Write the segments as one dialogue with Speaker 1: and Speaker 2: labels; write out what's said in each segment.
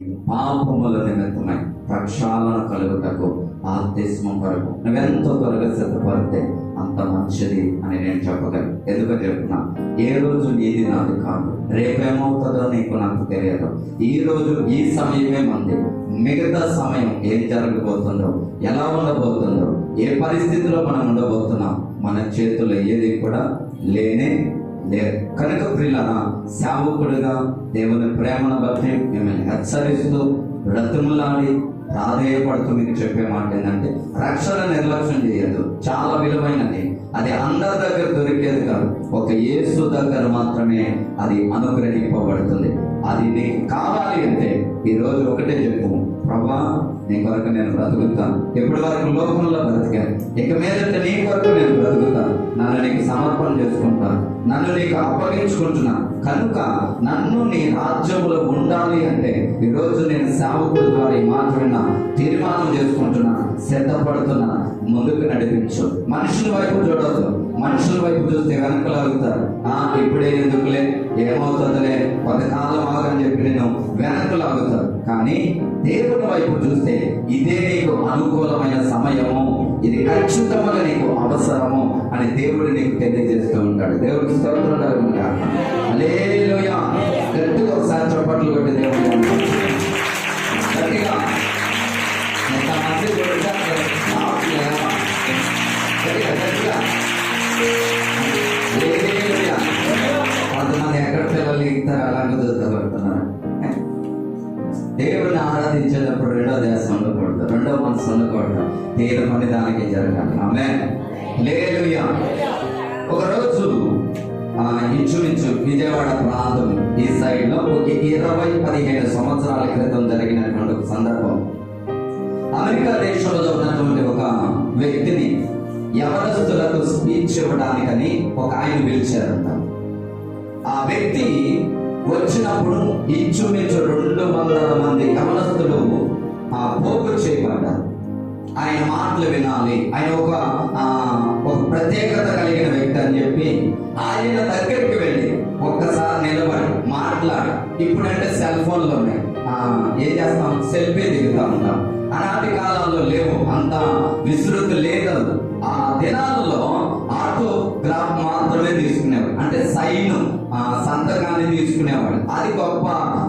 Speaker 1: పాపముల నిమిత్తమై ప్రక్షాళన కలుగుటకు ఆత్మ కొరకు నువ్వెంతో త్వరగా సిద్ధపడితే అంత మంచిది అని నేను చెప్పగలను. ఎందుకని చెప్తున్నా, ఏ రోజు నీది నాది కాదు, రేపేమవుతుందో నీకు నాకు తెలియదు. ఈ రోజు ఈ సమయమే మంది, మిగతా సమయం ఏం జరగబోతుందో, ఎలా ఉండబోతుందో, ఏ పరిస్థితిలో మనం ఉండబోతున్నాం మన చేతుల్లో ఏది కూడా లేనే లేదు. కనుక ప్రియులారా, సేవకుడిగా దేవుని ప్రేమను బట్టి మిమ్మల్ని హెచ్చరిస్తూ బ్రతుములాడి ప్రాధేయపడుతూ మీకు చెప్పే మాట ఏంటంటే, రక్షణ నిర్లక్ష్యం చేయదు. చాలా విలువైనది. అది అందరి దగ్గర దొరికేది కాదు, ఒక యేసు దగ్గర మాత్రమే అది అనుగ్రహింపబడుతుంది. అది నీకు కావాలి అంటే ఈరోజు ఒకటే చెప్పు, ప్రభా నీ కొరకు నేను బ్రతుకుతాను. ఇప్పటి వరకు లోకంలో బ్రతికాను, ఇక మీదట నీ కొరకు నేను బ్రతుకుతాను. నన్ను నీకు సమర్పణ చేసుకుంటాను, నన్ను నీకు అప్పగించుకుంటున్నాను. కనుక నన్ను నీ రాజ్యములో ఉండాలి అంటే ఈరోజు నేను సేవకుల ద్వారా ఈ మాట విన్నా తీర్మానం చేసుకుంటున్నాను, సిద్ధపడుతున్నా, ముందుకు నడిపించు. మనుషుల వైపు చూడవద్దు. మనుషుల వైపు చూస్తే వెనకలాగుతారు. ఇప్పుడే ఎందుకులే, ఏమవుతుందిలే, కొంతకాలం ఆగని చెప్పి నేను వెనకలాగుతారు. కానీ దేవుని వైపు చూస్తే ఇదే నీకు అనుకూలమైన సమయము, ఇది ఖచ్చితంగా నీకు అవసరము అని దేవుడు నీకు తెలియజేస్తూ ఉంటాడు. దేవుడికి స్తోత్రం కలుగునుగా. హల్లెలూయా. గట్టిగా ఒకసారి చప్పట్లు కొట్టి దేవుడు గట్టిగా ఎంతమంది కొంతమంది ఎక్కడ పిల్లలు ఇస్తారు అలాగే దొరకబడుతున్నారు. దేవుడిని ఆరాధించేటప్పుడు రెండో దేశం ఉండకూడదు, రెండో మనసు ఉండకూడదు. దేవుని పని దానికి జరగాలి. ఆమేన్. హల్లెలూయా. ఒకరోజు ఇంచుమించు విజయవాడ ప్రాంతం ఈ సైడ్ లో ఒక 20-15 సంవత్సరాల క్రితం జరిగినటువంటి ఒక సందర్భం. అమెరికా దేశంలో ఉన్నటువంటి ఒక వ్యక్తిని యవనస్తులకు స్పీచ్ ఇవ్వడానికని ఒక ఆయన పిలిచారంట. ఆ వ్యక్తి వచ్చినప్పుడు ఇంచుమించు 200 మంది యవనస్తులు పోగు చేయబడ్డారు. ఆయన మాటలు వినాలి, ఆయన ఒక ప్రత్యేకత కలిగిన వ్యక్తి అని చెప్పి ఆయన దగ్గరికి వెళ్ళి ఒక్కసారి నిలబడి మాట్లాడి, ఇప్పుడంటే సెల్ ఫోన్లు ఉన్నాయి, ఏం చేస్తాం, సెల్ఫీ దిగుతా ఉంటాం. ఆనాటి కాలంలో లేవు, అంత విస్తృతి లేదు. ఆ దినాలలో ఆటోగ్రాఫ్ మాత్రమే తీసుకునేవాడు, అంటే సైన్ సంతకాన్ని తీసుకునేవాడు. అది గొప్ప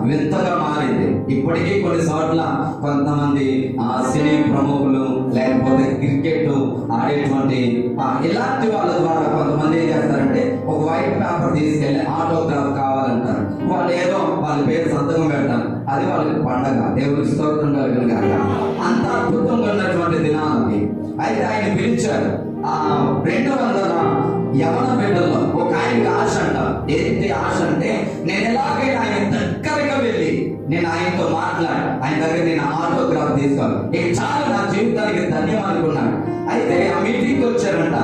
Speaker 1: వింతగా మారింది. ఇప్పటికీ కొన్ని చోట్ల కొంతమంది సినీ ప్రముఖులు లేకపోతే క్రికెట్ ఆడేటువంటి ఇలాంటి వాళ్ళ ద్వారా కొంతమంది ఏం చేస్తారంటే ఒక వైట్ పేపర్ తీసుకెళ్లి ఆటోగ్రాఫ్ కావాలంటారు. వాళ్ళు ఏదో వాళ్ళ పేరు సంతకం పెడతారు, అది వాళ్ళకి పండగ. దేవుడికి స్తోత్రం కలుగును గాక. అంత అద్భుతంగా ఉన్నటువంటి దినాలకి అయితే ఆయన పిలిచారు. 200 యవన బిడ్డల్లో ఒక ఆయనకి ఆశ అంట. ఏంటి ఆశ అంటే, నేను ఎలాగైనా ఆయన దగ్గరగా వెళ్ళి నేను ఆయనతో మాట్లాడి ఆయన దగ్గర నేను ఆటోగ్రాఫ్ తీసుకోవాలి, ఇక చాలా నా జీవితానికి ధన్యం అనుకున్నాను. అయితే ఆ మీటింగ్ వచ్చారంట.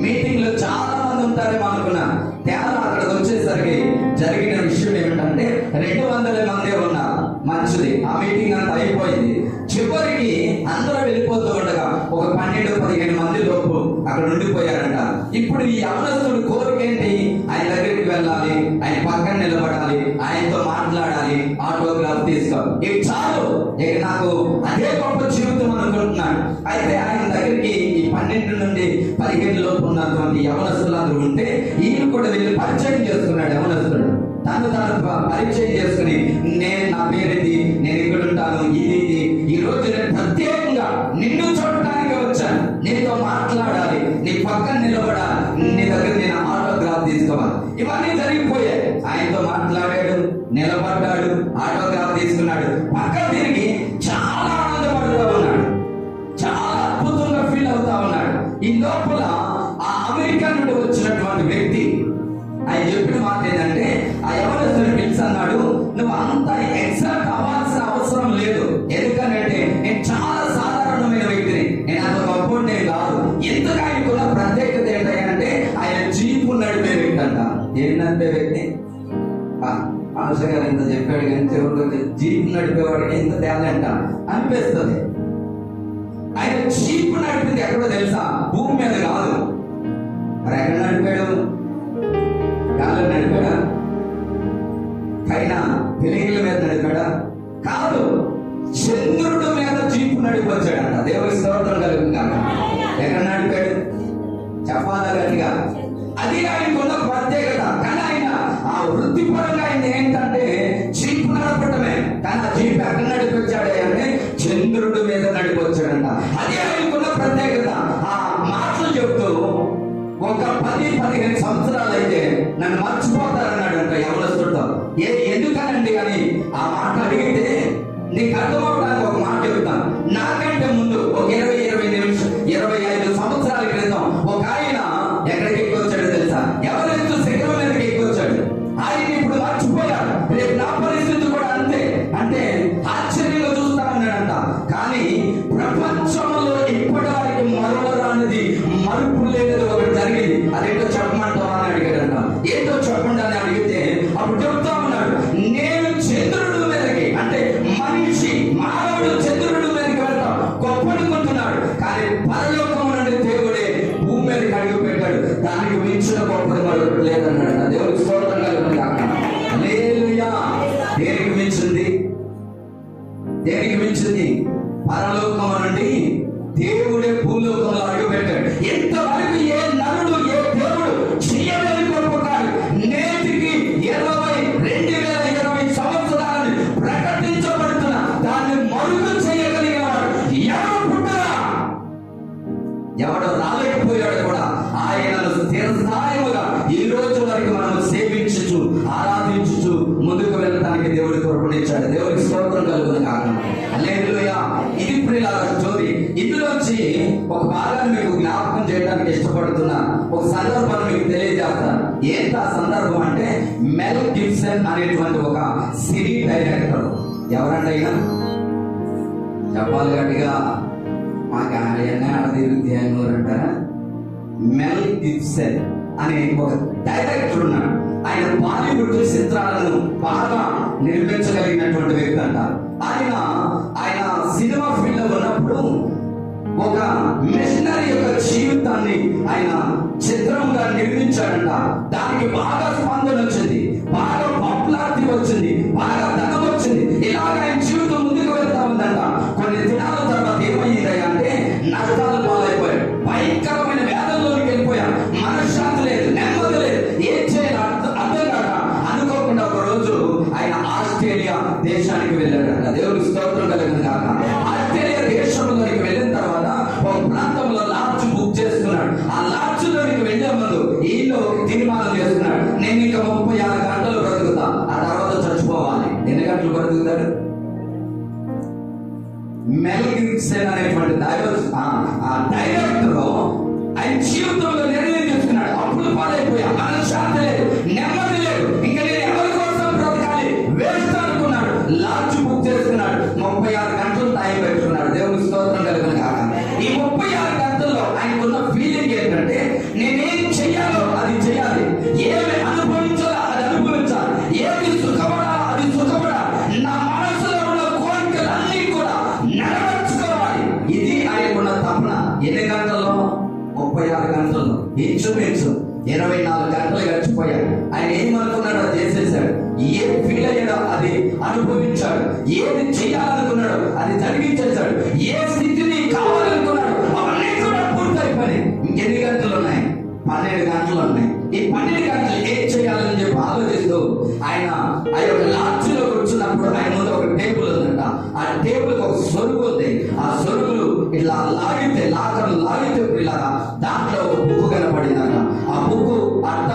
Speaker 1: మీటింగ్ లో చాలా మంది ఉంటారేమో అనుకున్నా. తేడా అక్కడికి వచ్చేసరికి జరిగిన విషయం ఏమిటంటే 200 మంది ఉన్నారు. మంచిది, ఆ మీటింగ్ అంతా అయిపోయింది. చివరికి అందరూ వెళ్ళిపోతూ ఉండగా ఒక 12-15 మంది లోపు అక్కడ ఉండిపోయారంట. ఇప్పుడు ఈ యవనస్తుడు కోరిక ఏంటి, ఆయన దగ్గరికి వెళ్ళాలి, ఆయన పక్కన నిలబడాలి, ఆయనతో మాట్లాడాలి, ఆటోగ్రాఫ్ తీసుకోవాలి. ఇక చాలు, ఇక నాకు అదే గొప్ప జీవితం అనుకుంటున్నాడు. అయితే ఆయన దగ్గరికి ఈ 12-15 లోపు ఉన్నటువంటి యవనస్తులందరూ ఉంటే ఈయన కూడా వెళ్ళి పరిచయం చేసుకున్నాడు. యవనస్తుడు తను పరిచయం చేసుకుని, నేను నా పేరుది, నేను ఇక్కడ ఉంటాను, ఇది ఈ రోజు నేను ప్రత్యేకంగా నిన్ను చూడటానికి వచ్చాను, నీతో మాట్లాడాలి, నీ పక్కన నిలబడాలి, నీ దగ్గర నేను ఆటోగ్రాఫ్ తీసుకోవాలి. ఇవన్నీ జరిగిపోయాయి. ఆయనతో మాట్లాడాడు, నిలబడ్డాడు, ఆటోగ్రాఫ్ తీసుకున్నాడు, పక్కన తిరిగి చాలా ఆనందపడుతూ ఉన్నాడు, చాలా అద్భుతంగా ఫీల్ అవుతా ఉన్నాడు. ఈ లోపల ఆ అమెరికా నుండి వచ్చినటువంటి వ్యక్తి ఆయన చెప్పిన మాట ఏంటంటే, ఆ యవనస్తుడు పిలిచి అన్నాడు, నువ్వు అంత ఎగ్జాక్ట్ అవ్వాల్సిన అవసరం లేదు, ఎందుకంటే నేను చాలా సాధారణమైన వ్యక్తిని, నేను అంత గొప్పనే కాదు. ఎందుకు ఆయనకున్న ప్రత్యేకత ఏంటంటే ఆయన జీపు నడిపే వ్యక్తి అంట. ఏం నడిపే వ్యక్తి? ఆశ గారు ఇంత చెప్పాడు, కానీ చివరికి జీపు నడిపేవాడికి ఇంత టాలెంట్ అనిపిస్తుంది. ఆయన జీపు నడిపింది ఎక్కడో తెలుసా? భూమి మీద కాదు. మరి ఎక్కడ నడిపాడు? గాల్లో నడిపాడా? పైన బిల్డింగ్ల మీద నడిపాడా? కాదు. చంద్రుడు మీద జీపు నడిపొచ్చాడంట. దేవుడి స్తోత్రం కలుగుతుంది కాక. ఎక్కడ నడిపాడు చెప్పాలా గట్టిగా? అది ఆయనకున్న ప్రత్యేకత. కానీ ఆయన ఆ వృత్తిపరంగా ఆయన ఏంటంటే జీపు నడపటమే. కానీ ఆ జీపు ఎక్కడ నడిపొచ్చాడే అంటే చంద్రుడి మీద నడిపొచ్చాడంట. అది ఆయనకున్న ప్రత్యేకత. ఆ మాటలు చెప్తూ ఒక 10-15 సంవత్సరాలు అయితే నన్ను మర్చిపోతారన్నాడంట యవనస్తుడితో. ఎందుకనండి అని ఆ మాట అడిగితే నీకు అర్థమవడానికి ఒక మాట చెప్తాను. నాకంటే ముందు ఒక 25 సంవత్సరాల క్రితం ఒక ఆయన ఎక్కడికి ఎక్కొచ్చాడో తెలుసా? ఎవరెంత శిఖరం మీదకి ఎక్కొచ్చాడు. ఆయన ఇప్పుడు మర్చిపోయాడు. రేపు నా పరిస్థితి కూడా అంతే అంటే ఆశ్చర్యంగా చూస్తా ఉన్నాడంట. కానీ ప్రపంచంలో ఇప్పటి వారికి మరవరానిది మరుపు లేనిది ఒకటి జరిగింది. అదేంటో చెప్పమంటావా అని అడిగాడంట. ఏంటో చెప్పండి అని అడిగితే అప్పుడు చెప్తా ఉన్నాడు, నేను చంద్రుడి మీదకి అంటే మనిషి మానవుడు చంద్రుడి మీదకి వెళ్తాం గొప్పనుకుంటున్నాడు. కానీ పరలోకం నుండి దేవుడే భూమి మీదకి అడుగు పెట్టాడు. దానికి మించిన గొప్పది మరొకటి లేదన్నాడు. దేవుడికి స్తోత్రం కలుగుతుంది కాక. హల్లెలూయా. దేనికి మించింది? దేనికి మించింది? పరలోకం నుండి దేవుడే భూలోకంలో అడుగు పెట్టాడు. ఎంతవరకు ఏ నరుడు ఏ దేవుడు చేయలేని గొప్ప కాదు. నేటికి 2020 సంవత్సరాలను ప్రకటించబడుతున్న దాన్ని మరుగు చేయగలిగిన వాడు ఎవరు పుట్టరా? ఎవడో రాలేకపోయాడు కూడా. ఆయనను స్థిరస్థాయముగా ఈ రోజు వరకు మనం సేవించుచు ఆరాధించుచు ముందుకు వెళ్ళడానికి దేవుడి కృపణించాడు. దేవుడికి స్తోత్రం కలుగుతుంది కాక. హల్లెలూయా. ఇది ప్రియులారా స్టోరీ. ఇందులోంచి ఒక భాగాన్ని మీకు జ్ఞాపకం చేయడానికి ఇష్టపడుతున్నా. ఒక సందర్భాన్ని మీకు తెలియజేస్తాను. ఏంటి ఆ సందర్భం అంటే మెల్ గిబ్సన్ అనేటువంటి ఒక సినీ డైరెక్టర్. ఎవరంటే అయినా చెప్పాలి గట్టిగా? మాకు ఆయన తిరుగుతాయి అంటారా? మెల్ గిబ్సన్ అనే ఒక డైరెక్టర్ ఉన్నాడు. ఆయన బాలీవుడ్ చిత్రాలను బాగా నిర్మించగలిగినటువంటి వ్యక్తి అంట. ఆయన సినిమా ఫీల్డ్ లో ఉన్నప్పుడు ఒక మిషనరీ యొక్క జీవితాన్ని ఆయన చిత్రంగా నిర్మించాడంట. దానికి బాగా స్పందన వచ్చింది, బాగా పాపులారిటీ వచ్చింది, బాగా ధనం వచ్చింది. ఇలాగ ఆయన జీవితం ముందుకు వెళ్తా ఉందంట. కొన్ని దినాల తర్వాత ఏమయ్యింది అంటే నష్టాలు పాలైపోయాడు. భయంకరమైన వేదనలోకి వెళ్ళిపోయాడు. మనశ్శాంతి లేదు, నెమ్మది లేదు, ఏం చేయాలి అర్థం కాక అనుకోకుండా ఒక రోజు ఆయన ఆస్ట్రేలియా దేశానికి వెళ్ళాడంట. దేవుడికి స్తోత్రం కలిగింది కాక. ఆస్ట్రేలియా దేశంలోకి వెళ్ళిన తర్వాత ఒక ప్రాంతంలో లాడ్జ్ బుక్ చేసుకున్నాడు. ఆ లాడ్జ్ లోనికి వెళ్లే ముందు ఈలో తీర్మానం చేసుకున్నాడు, నేను ఇంకా 36 గంటలు బ్రతుకుతా, ఆ తర్వాత చచ్చిపోవాలి. ఎన్ని గంటలు బ్రతుకుతాడు? మెల్ గిబ్సన్ అనేటువంటి డైరెక్టర్ ఆయన జీవితంలో నిర్ణయం చేసుకున్నాడు. అప్పులు పాలైపోయా, మనశ్శాంతి లేదు, నెమ్మది లేదు, ఇంకా నేను ఎవరి కోసం బ్రతకాలి, వేస్ట్ అనుకున్నాడు. లాడ్జ్ బుక్ చేసుకున్నాడు. 36 గంటలు టైం పెట్టుకున్నాడు. దేవుని స్తోత్రం కలిగిన కాక. ఈ 36 గంటల్లో ఆయనకున్న ఫీలింగ్ ఏంటంటే నేనేం చెయ్యాలో అది చెయ్యాలి, ఏమి అనుభవించాలో అది అనుభవించాలి, ఏది సుఖపడాలో అది సుఖపడాలి, నా మనసులో ఉన్న కోరికలన్నీ కూడా నెరవేర్చుకోవాలి. ఇది ఆయనకున్న తపన. ఎన్ని గంటల్లో? 36 గంటల్లో. ఇంచుమించు 24 గంటలు గడిచిపోయాడు. ఆయన ఏమనుకున్నాడో చేసేసాడు. ఏం ఫీల్ అయ్యాడో అది అనుభవించాడు. ఏది చేయాలనుకున్నాడో అది జరిగించేశాడు. ఏ స్థితిని కావాలనుకున్నాడు అవన్నీ కూడా పూర్తయిపోయి ఇంకెన్ని గంటలు ఉన్నాయి? 12 గంటలు ఉన్నాయి. ఈ 12 గంటలు ఏం చేయాలని చెప్పి ఆలోచిస్తూ ఆయన ఆ యొక్క లాడ్జిలో కూర్చున్నప్పుడు ఆయన ముందు ఒక టేబుల్ ఉందంట. ఆ టేబుల్ ఒక సొరుగు ఉంది. ఆ సొరుగులు ఇట్లా లాగితే ఇలాగా దాంట్లో ఒక బుక్ కనపడిందంట. ఆ బుక్ అట్ట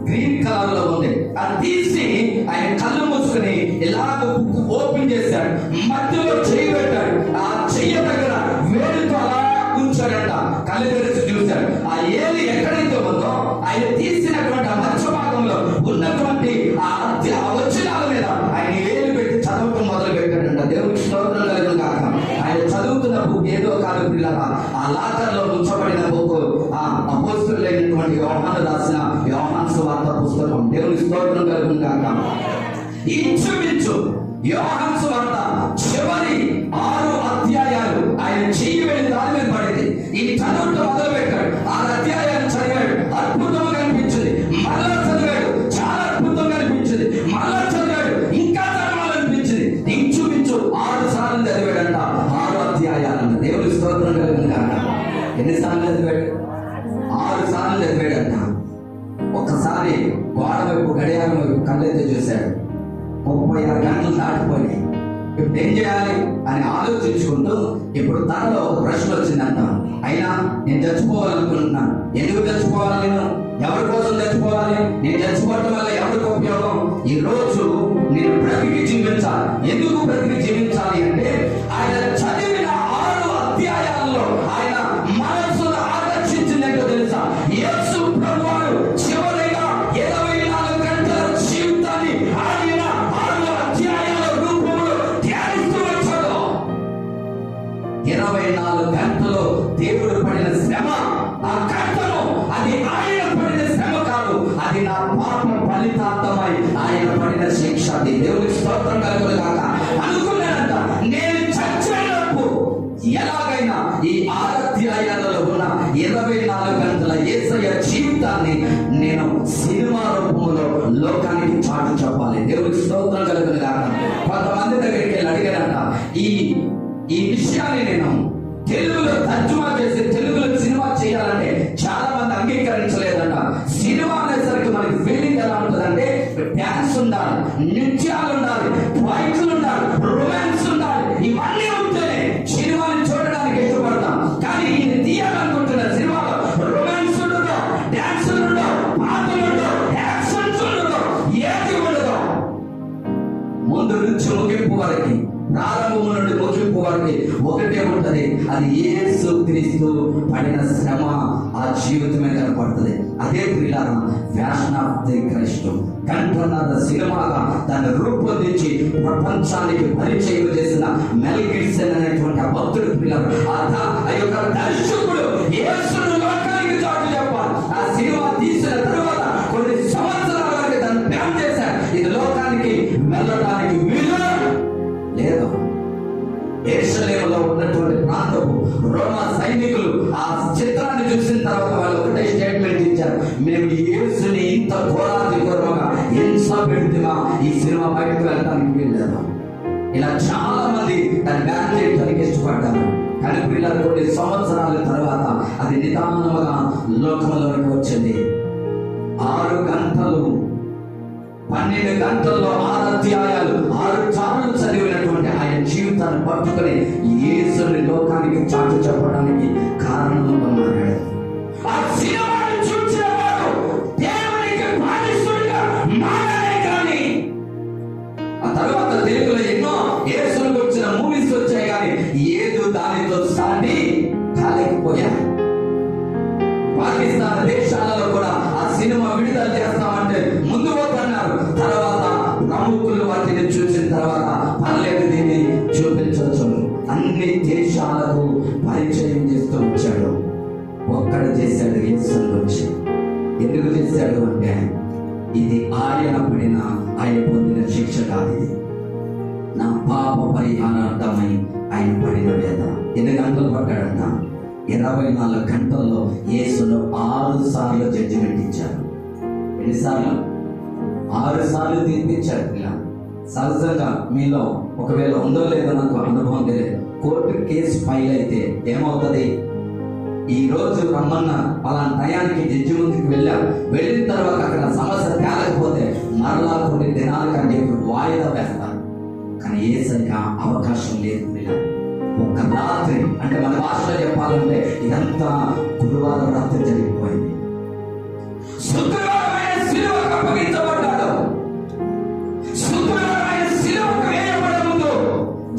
Speaker 1: గ్రీన్ కలర్ లో ఉంది. అది తీసి ఆయన కళ్ళు మూసుకుని ఇలాగ బుక్ ఓపెన్ చేశాడు. మధ్యలో చెయ్యి పెట్టాడు. ఆ చెయ్యి దగ్గర వేడితో అలా కూర్చోడంట. కళ్ళు తెరిచి చూశాడు. ఆ ఏలి ఎక్కడైతే ఉందో ఆయన తీసినటువంటి ఆ మధ్య భాగంలో ఉన్నటువంటి ఆ వచనాల మీద ఆయన ఏలు పెట్టి చదవటం మొదలు పెట్టాడంట. దేవుడికి స్తోత్రం కలుగును కాక. ఆయన చదువుతున్న బుక్ ఏదో కాదు పిల్లల, ఆ లాకర్ లో ఉంచబడిన బుక్ ఆ అపోస్తలుడైనటువంటి యోహాను రాసిన యోహాను సువార్త పుస్తకం. దేవుని స్తోత్రం కలుగును కాక. ఇంచుమించు యోహాను సువార్త చివరి 6 అధ్యాయాలు ఆయన చెయ్యి వెళ్ళి దాని మీద పడింది. ఈ చదువుతో మొదలు పెట్టాడు. 6 అధ్యాయాలు చదివాడు. అద్భుతంగా కనిపించింది. మళ్ళా చదివాడు. చాలా అద్భుతంగా అనిపించింది. మళ్ళా చదివాడు. ఇంకా చదవాలనిపించింది. ఇంచుమించు 6 సార్లు ఎన్నిసార్లు చదివాడు? 6 సార్లు చదివాడంట. ఒక్కసారి గోడ వైపు గడియారం వైపు కళ్ళెత్తి చూశాడు. 36 గంటలు దాటిపోయినాయి. ఇప్పుడు ఏం చేయాలి అని ఆలోచించుకుంటూ ఇప్పుడు తనలో ఒక ప్రశ్న వచ్చిందంట. అయినా నేను చచ్చిపోవాలనుకుంటున్నాను. ఎందుకు చచ్చిపోవాలి? నేను ఎవరి కోసం చచ్చిపోవాలి? నేను చచ్చిపోవడం వల్ల ఎవరికి ఉపయోగం? ఈ రోజు నేను బ్రతికి జీవించాలి. ఎందుకు బ్రతికి జీవించాలి అంటే ఆయన చదివిన 6 అధ్యాయాల్లో ఆయన మనస్సును ఆకర్షించిందేంటో తెలుసా? యేసు ప్రభువారు చివరిగా 24 గంటల జీవితాన్ని ఆయన 6 అధ్యాయాల రూపంలో ధ్యానిస్తూ వచ్చాడు. 24 గంటలు దేవుడు పడిన శ్రమ, ఆ కష్టము అది ఆయన పడిన శ్రమ కాదు, అది నా పాపం ఫలితార్థమై ఆయన పడిన శిక్ష. అది దేవునికి స్తోత్రం కలుగునుగాక. అనుకున్నాడంట, నేను చచ్చిపోయినప్పుడు ఎలాగైనా ఈ 6 అధ్యాయాలలో ఉన్న 24 గంటల యేసయ్య జీవితాన్ని నేను సినిమా రూపంలో లోకానికి చాటు చెప్పాలి. దేవునికి స్తోత్రం కలుగునుగాక. కొంతమంది దగ్గరికి వెళ్ళి అడిగారంట, ఈ విషయాన్ని నేను తెలుగులో తర్జుమా చేసి తెలుగులో సినిమా చేయాలంటే చాలా మంది అంగీకరించలేదంట. సినిమా అనేసరికి మనకి ఫీలింగ్ ఎలా ఉంటుందంటే డ్యాన్స్ ఉండాలి, నృత్యాలు ఉండాలి, ఫైట్లు ఉండాలి, రొమాన్స్ ఉండాలి. ఇవన్నీ ఉంటేనే సినిమాని చూడడానికి ఇష్టపడతాం. కానీ ఇది తీయాలనుకుంటున్న సినిమాలో రొమాన్స్ ఉండదు, డ్యాన్స్ ఉండదు, పాటలు ఉండదు, యాక్షన్స్ ఉండదు, ఏది ఉండదు. ముందు నుంచి ముగింపు వరకు, ప్రారంభం నుండి ముగింపు వరకు ఒకటే ఉంటది. అది యేసు క్రీస్తు పడిన శ్రమ ఆ జీవితమే కనపడుతుంది. అదే ప్రియులారా ఫ్యాషన్ ఆఫ్ ది క్రైస్ట్ గంటన్నర సినిమాగా దాన్ని రూపొందించి ప్రపంచానికి పరిచయం చేసిన మెల్ గిబ్సన్ అనేటువంటి ఆ భక్తుడు ప్రియులారా, ఆ యొక్క దర్శకుడు యేసును లోకానికి చాటు చెప్పాలి. ఆ సినిమా తీసిన తర్వాత కొన్ని సంవత్సరాల వరకు దాన్ని బ్యాన్ చేశారు. ఇది లోకానికి వెళ్ళడానికి వీలు లేదు. యెరూషలేములో ఉన్నటువంటి ప్రాంతపు రోమా సైనికులు ఆ చిత్రాన్ని చూసిన తర్వాత వాళ్ళు ఒకటే స్టేట్మెంట్ ఇచ్చారు, మేము ఈ యేసుని ఇంత ఘోరాతి ఘోరంగా హింస పెడుతున్నా ఈ సినిమా బయటకు వెళ్ళడానికి వీల్లేదు. ఇలా చాలా మంది దాన్ని బ్యాన్ చేయడానికి ఇష్టపడ్డారు. కానీ పిల్లలు కొన్ని సంవత్సరాల తర్వాత అది నిదానంగా లోకంలోకి వచ్చింది. 6 గంటలు 12 గంటల్లో 6 అధ్యాయాలు 6 సార్లు చదివినటువంటి ఆయన జీవితాన్ని పట్టుకుని యేసుని లోకానికి చాటు చెప్పడానికి కారణంగా మారాడు. ఆ సినిమాను చూసేవాడు దేవునికి బానిసుడిగా మారాడే. కానీ ఆ తర్వాత తెలుగులో ఎన్నో యేసుని వచ్చిన మూవీస్ వచ్చాయి, కానీ ఏదో దానితో సాటి కాలేకపోయారు. పాకిస్తాన్ దేశాలలో కూడా ఆ సినిమా విడుదల చేస్తామంటే ముందు పోతున్నారు. తర్వాత ప్రముఖులు వాటిని చూసిన తర్వాత పర్లేదు దీన్ని చూపించవచ్చు అన్ని దేశాలకు పరిచయం చేస్తూ వచ్చాడు. ఒక్కడు చేశాడు యేసుని వచ్చి. ఎందుకు చేశాడు అంటే ఇది ఆయన పడిన ఆయన పొందిన శిక్ష కాదు, ఇది నా పాప పరిహారార్థమై ఆయన పడిన వేదన. 8 గంటలు పడ్డాడంట. 24 గంటల్లో యేసును 6 సార్లు జడ్జిమెంట్ ఇచ్చారు. ఎన్నిసార్లు? 6 సార్లు తీర్పిచ్చారు. ఇలా సహజంగా మీలో ఒకవేళ ఉందో లేదో నాకు అనుభవం తెలియదు, కోర్టు కేసు ఫైల్ అయితే ఏమవుతుంది? ఈ రోజు రమ్మన్న అలాంటి టయానికి జడ్జి ముందుకు వెళ్ళిన తర్వాత అక్కడ సమస్య తేలకపోతే మరలా కొన్ని దినాలకు అని చెప్పి వాయిదా వేస్తారు. కానీ యేసయ్య అవకాశం లేదు. ఒక రాత్రి, అంటే మన భాషలో చెప్పాలంటే ఇదంతా గురువారం రాత్రి జరిగిపోయింది. శుక్రవారం ఆయన శిలువకు అప్పగించబడ్డాడు. శుక్రవారం ఆయన శిలువకు వేయబడే ముందు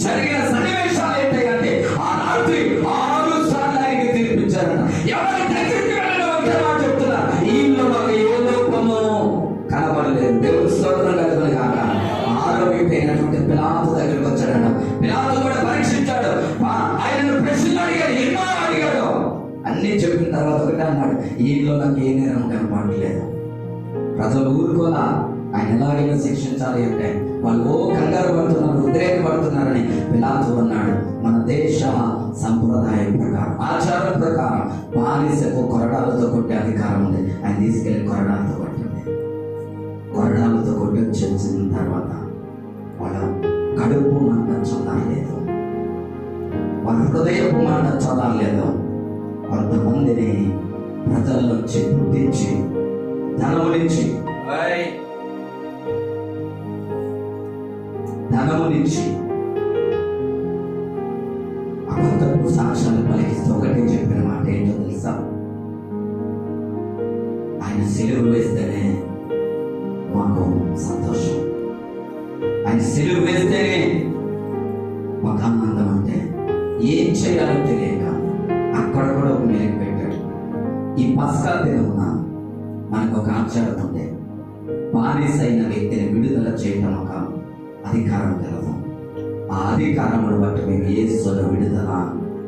Speaker 1: జరిగిన సన్నివేశాలు ఏంటంటే ఆ రాత్రి 6 సార్లు ఆయనకి తీర్పించారట. ఎవరి దగ్గరికి వెళ్ళడం చెప్తున్నారు, ఈలో మాకు ఏ లోపము కనబడలేదు. దేవుడు స్తోత్రం కలుగును గాక. ఆరోగ్యమైనటువంటి పిలాతు దగ్గరికి వచ్చాడట. పిలాతు కూడా పరీక్షించాడు, ఆయనను ప్రశ్నలు అడిగాడు, ఎన్నో అడిగాడు. అన్ని చెప్పిన తర్వాత ఒకటే అన్నాడు, ఈలో నాకు ఏ నేరం కనపడలేదు. ప్రజలు ఊరుకోలా, ఆయన ఎలాగైనా శిక్షించాలి అంటే వాళ్ళు కంగారు పడుతున్నారు, ఉద్రేకపడుతున్నారని పిలాతు అన్నాడు, మన దేశ సంప్రదాయం ప్రకారం, ఆచారం ప్రకారం బానిసకు కొరడాలతో కొట్టే అధికారం ఉంది. ఆయన తీసుకెళ్లి కొరడాలతో కొట్టింది. కొరడాలతో కొట్టి వచ్చిన తర్వాత వాళ్ళ కడుపు మంట చల్లారలేదు, వాళ్ళ హృదయపు మంట చల్లారలేదు. కొంతమందిని ప్రజల నుంచి పుట్టించి ధనము నుంచి అబద్ధపు సాక్ష్యాలు పలికిస్తూ ఒకటే చెప్పిన మాట ఏంటో తెలుసా? ఆయన సిలువ వేస్తేనే మాకు సంతోషం, ఆయన సిలువ వేస్తేనే మాకు ఆనందం. అంటే ఏం చేయాలో తెలియక అక్కడ కూడా ఒక మెలికి పెట్టాడు. ఈ పస్కా దినమున మనకు ఒక ఆచారం ఉంది. బానిస అయిన వ్యక్తిని విడుదల చేయటం ఒక అధికారం కలదు. ఆ అధికారమును బట్టి మేము యేసును విడుదల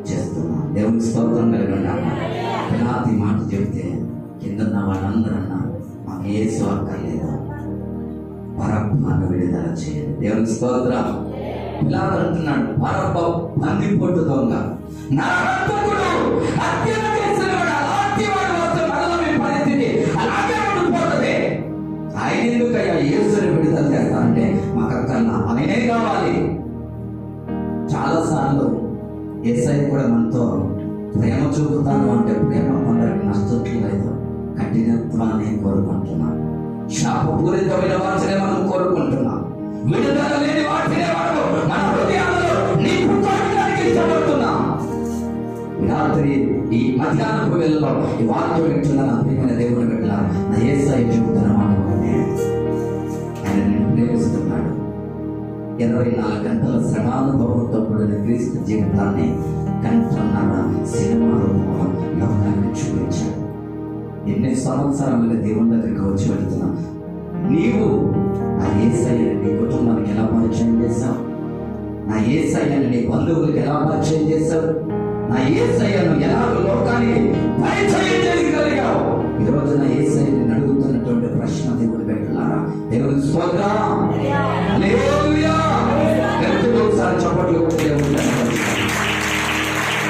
Speaker 1: చేస్తున్నాం. దేవునికి స్తోత్రం కలగండి. పిలాతు మాట చెబితే కిందన్న వాళ్ళందరూ అన్నారు, మాకు యేసు అక్కర్లేదు, బరబ్బను విడుదల చేయండి. దేవునికి స్తోత్రం. పిలాతు అంటున్నాడు, బరబ్బ బందిపోటు దొంగ, నరహంతకుడు, హత్య చేసినవాడు, అలాంటి వాడు వస్తే మనలో మీ పరిస్థితి అలాగే ఉండిపోతుంది. ఆయన ఎందుకయ్యా యేసుని విడుదల చేస్తానంటే మాకు అక్కర్లా, ఆయనే కావాలి. చాలాసార్లు యేసయ్య కూడా మనతో ప్రేమ చూపుతాను అంటే ప్రేమ కొందరికి నచ్చట్లేదు. కఠినత్వాన్ని కోరుకుంటున్నాం, శాపపూరితమైన వాటినే మనం కోరుకుంటున్నాం, విడుదల లేని వాటినే మన హృదయాలలో నింపుకోవడానికి ఇష్టపడుతున్నాం. రాత్రి ఈ మధ్యాహ్నపు వేళలో ఈ వార్త వింటున్న నా ప్రియమైన దేవుని బిడ్డ, నా యేసయ్య చెబుతున్న మాట ఆయన నిన్ను ప్రేమిస్తున్నాడు. 24 గంటల శ్రమానుభవంతో కూడిన క్రీస్తు జీవితాన్ని గంటన్నర సినిమా రూపంలో లోకానికి చూపించాడు. ఎన్ని సంవత్సరాలుగా దేవుని దగ్గరికి వచ్చి వెళ్తున్నా, నీవు నా యేసయ్యని నీ కుటుంబానికి ఎలా పరిచయం చేశావు? నా యేసయ్యని నీ బంధువులకు ఎలా పరిచయం చేశావు? నా యేసయ్యను ఎలా లోకానికి పరిచయం చేయగలిగావు? ఈ రోజు నా యేసయ్యని అడుగుతున్నటువంటి ప్రశ్న దేవుడు పెట్టారా? దేవుని స్తోత్రం. హల్లెలూయా. ఒకసారి చప్పట్లు కొట్టి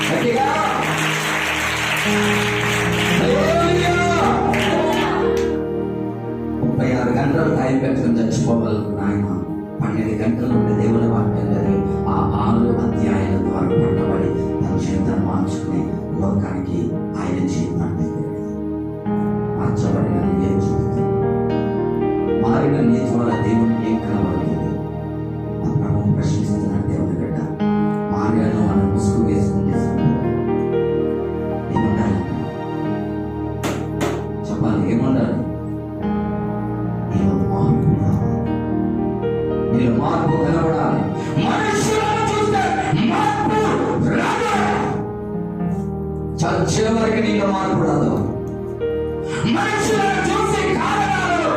Speaker 1: గట్టిగా 36 గంటలు టైం పెట్టుకుని చచ్చిపోవాలి ఆయన. 12 గంటలు ఉంటే దేవుని వాక్యం చదివి ఆ 6 అధ్యాయాల ద్వారా పట్టబడి తన జీవితాన్ని మార్చుకుని లోకానికి ఆయన జీవితాన్ని మార్చబడిన ఏం చూపుతుంది? మారిన నీ ద్వారా దేవునికి ఏం కనబడుతుంది? ఆ ప్రభు ప్రశ్నిస్తున్నాడు. దేవుని బిడ్డ, మారియాను మనం ముసుగు వేసుకుంటే ఏముండాలి? చెప్పాలి, ఏముండాలి? నీలో మార్పు కనబడాలి. మనుషులను చూస్తే మార్పు రాదు. చచ్చే వరకు నీలో మార్పు రాదు. మనుషులను చూసి కారణాలు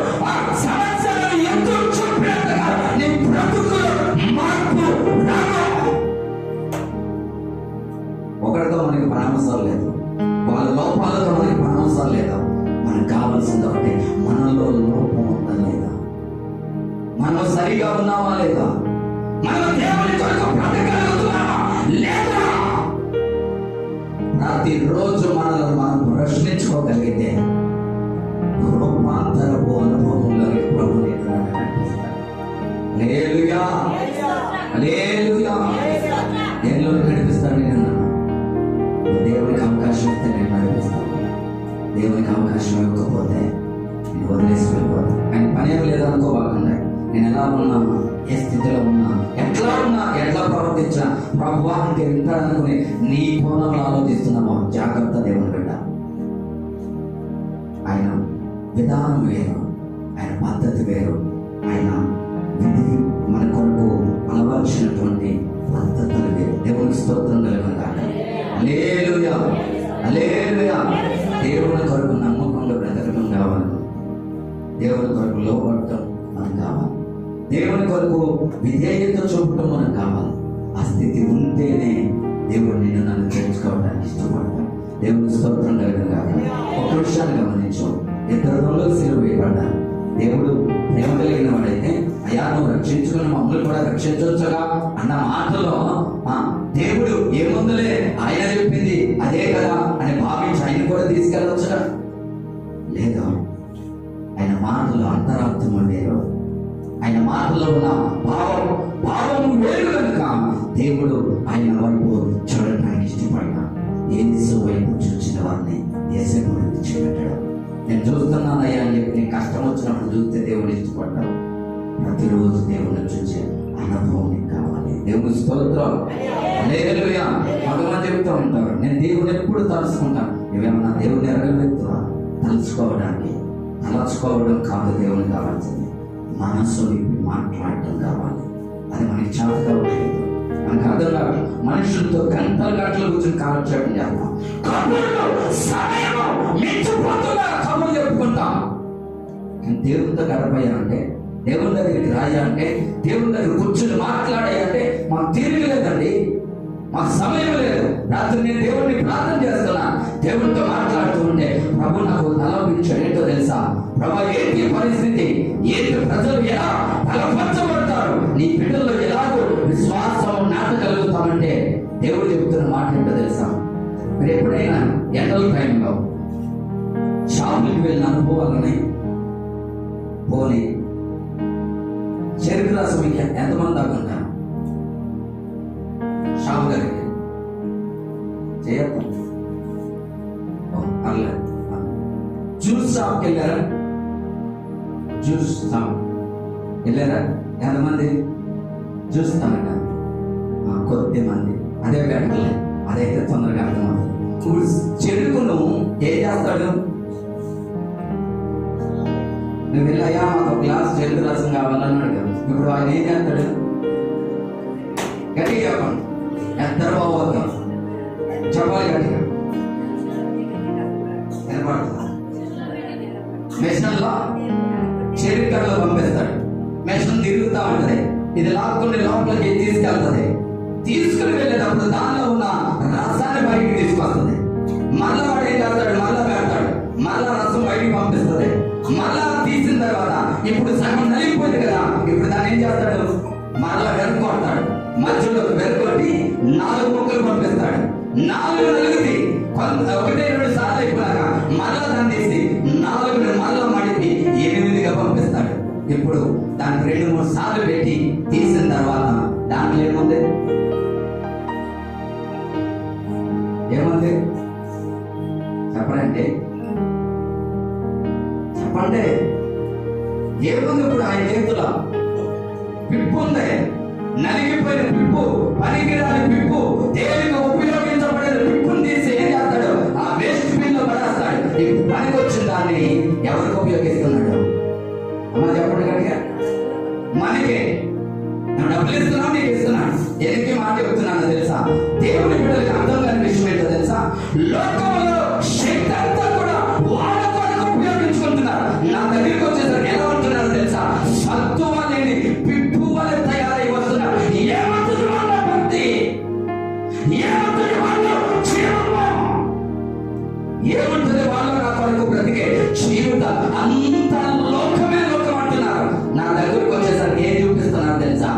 Speaker 1: సమస్యలను ఎందుకు చూపినట్టుగా నీ బ్రతుకులో మార్పు రాదు. ఒకరితో మనకి పరామర్శలు లేదు, వాళ్ళ లోపాలతో మనకి పరామర్శలు లేదు. మనకు కావాల్సింది ఒకటి, మనలో లోపం ఉందా లేదా? మనం సరిగా ఉన్నామా లేదా? మనం దేవుని కొరకు బ్రతకగలుగుతున్నామా లేదా? ప్రతిరోజు మనల్ని మనం ప్రశ్నించుకోగలిగితే రూపాంతరపు అనుభవంలోకి ప్రభు నడిపిస్తాడు. హల్లెలూయా, హల్లెలూయా. దేనిలో నడిపిస్తాడు? నేను దేవునికి అవకాశం ఇస్తే నేను నడిపిస్తాను. దేవునికి అవకాశం ఇవ్వకపోతే నేను వదిలేసి వెళ్ళిపోతాను. ఆయన పనేం లేదనుకోవాలండి. నేను ఎలా ఉన్నా, ఏ స్థితిలో ఉన్నా, ఎట్లా ఉన్నా, ఎట్లా ప్రవర్తించినా ప్రభువా అంటే వింటాడనుకుని నీ కోణంలో ఆలోచిస్తున్నామో జాగ్రత్త. దేవుని బిడ్డ, ఆయన విధానం వేరు, ఆయన పద్ధతి వేరు, ఆయన విధి మన కొరకు అలవర్చినటువంటి పద్ధతులు వేరు. దేవునికి స్తోత్రం కలుగుతాడు. హల్లెలూయా, హల్లెలూయా. దేవుని కొరకు నమ్మకంగా బ్రతకడం కావాలి. దేవుని కొరకు లోపడటం మనకు కావాలి. దేవుని కొరకు విధేయత చూపటం మనకు కావాలి. ఆ స్థితి ఉంటేనే దేవుడు నిన్ను నన్ను చేర్చుకోవడానికి ఇష్టపడతాడు. దేవుని స్తోత్రం కలుగుతాడు. ఒక విషయాన్ని గమనించు, 2 దొంగలు సిలువ వేయబడ్డారు. దేవుడు ప్రేమ కలిగిన వాడైతే అయ్యా నువ్వు రక్షించుకుని మమ్మల్ని కూడా రక్షించవచ్చుగా అన్న మాటలో దేవుడు ఏముందులే ఆయన చెప్పింది అదే కదా అని భావించి ఆయన కూడా తీసుకెళ్ళవచ్చుగా? లేదా, ఆయన మాటలు అంతరార్థం వేరు, ఆయన మాటలో ఉన్న భావం వేరు కనుక దేవుడు ఆయన వైపు చూడటానికి ఇష్టపడ్డా. యేసు వైపు చూసిన వారిని యేసు విడిచిపెట్టడం. నేను చూస్తున్నానయ్యా అని చెప్పి నీ కష్టం వచ్చినప్పుడు చూస్తే దేవుని ఇష్టపడ్డావు. ప్రతిరోజు దేవుని చూసే అనుభవం నీకు కావాలి. దేవుని స్తోత్రం. హల్లెలూయా. కొంతమంది చెప్తూ ఉంటారు, నేను దేవుని ఎప్పుడు తలుచుకుంటాను. నువ్వేమన్నా దేవుని ఎరగలుగుతావా? తలుచుకోవడం కాదు దేవుని కావాల్సింది, మనసు విప్పి మాట్లాడటం కావాలి. అది మనకి చేతగా ఉండదు, మనకు అర్థం కాదు. మనుషులతో గంటలు కూర్చొని కాలక్షేపం చేస్తాం, కబుర్లు చెప్పుకుంటాం. దేవునితో గడపయ్యాలంటే, దేవుని దగ్గరికి రాయాలంటే, దేవుని దగ్గర కూర్చొని మాట్లాడాయంటే మాకు తీరిక లేదండి, మాకు సమయం లేదు. రాత్రి నేను దేవుడిని ప్రార్థన చేస్తున్నా, దేవుడితో మాట్లాడుతూ ఉంటే ప్రభు నాకు తలపించాడు. ఏంటో తెలుసా? ప్రభు ఏంటి పరిస్థితి, ఏంటి ప్రజలు ఎలా బలపరచబడతారు, నీ బిడ్డల్లో ఎలాగో విశ్వాసం నాటగలుగుతామంటే దేవుడు చెబుతున్న మాట ఏంటో తెలుసా? మీరు ఎప్పుడైనా ఎండల టైంలో షాపులకి వెళ్ళిన అనుభవాలని పోనీ చెరుకు రసం ఎంతమంది దాకా ఉంటారు? షాపు దగ్గరికి చేయకు. జ్యూస్ షాప్కి వెళ్ళారా? జ్యూస్ షాప్ వెళ్ళారా? ఎంతమంది జ్యూస్ తాగట? కొద్ది మంది. అదే పెట్టలే, అదైతే తొందరగా అర్థమవుతుంది. ఇప్పుడు చెరుకును ఏం చేస్తాడు? నువ్వు వెళ్ళాయా మాకు గ్లాస్ చెరుకు రసం కావాలన్నాడు. ఇప్పుడు ఆయన ఏం చేస్తాడు? గట్టిగా చెప్పండి, ఎంత బాగుంది చెప్పాలి గట్టిగా. మెషన్లో చెరుకల్లో పంపిస్తాడు. మెషిన్ తిరుగుతూ ఉంటుంది, ఇది లాక్కుని లోపలికి తీసుకెళ్తుంది. తీసుకుని వెళ్ళేటప్పుడు దానిలో ఉన్న రసాన్ని బయటికి తీసుకొస్తుంది. మళ్ళా వాడు ఏం చేస్తాడు? మళ్ళా పెడతాడు, మళ్ళా రసం బయటికి పంపిస్తుంది. మళ్ళా తీసిన తర్వాత ఇప్పుడు సగం నలిగిపోయింది కదా, ఇప్పుడు దాన్ని ఏం చేస్తాడు? మళ్ళా వెనుకొడతాడు. మధ్యలో వెనుకొట్టి 4 ముక్కలు పంపిస్తాడు. 4 నలుగుది 1-2 సార్లు అయిపోయాక మళ్ళా దాన్ని తీసి 4 మళ్ళా మడిపి 8గా పంపిస్తాడు. ఇప్పుడు దానికి 2-3 సార్లు పెట్టి తీసిన తర్వాత దాంట్లో ఏముంది? చెప్పండి ఏముంది? ఇప్పుడు ఆయన చేతుల పిప్పు ఉంది, నలిగిపోయిన పిప్పు, పనికిరాని పిప్పు, దేనికి ఉపయోగించబడిన పిప్పుని తీసి ఏం చేస్తాడు? ఆ వేస్ట్ బిన్ లో పడేస్తాడు. ఇప్పుడు పనికి వచ్చిన దాన్ని ఎవరికి ఉపయోగిస్తున్నాడు? అమ్మ చెప్పండి కనుక. మనకి నువ్వు డబ్బులు ఇస్తున్నావు, నీకు ఇస్తున్నాడు. ఎందుకు మాట చెప్తున్నాను తెలుసా? దేవుని బిడ్డలకి అర్థం కాని విషయం ఏంటో తెలుసా? లోకంలో శక్తి అంతా కూడా వాళ్ళ కొరకు ఉపయోగించుకుంటున్నారు. నా దగ్గరికి వచ్చేసరికి ఎలా ఉంటున్నారు తెలుసా? సత్తువ లేని పిప్పు వలె తయారై వస్తున్నారు. ఏమంటుంది వాళ్ళ భక్తి? ఏమంటుంది వాళ్ళ జీవము? ఏమంటుంది వాళ్ళు నా కొరకు బ్రతికే జీవితం? అంత లోకమే లోకం అంటున్నారు. నా దగ్గరకు వచ్చేసరికి ఏం చూపిస్తున్నారు తెలుసా?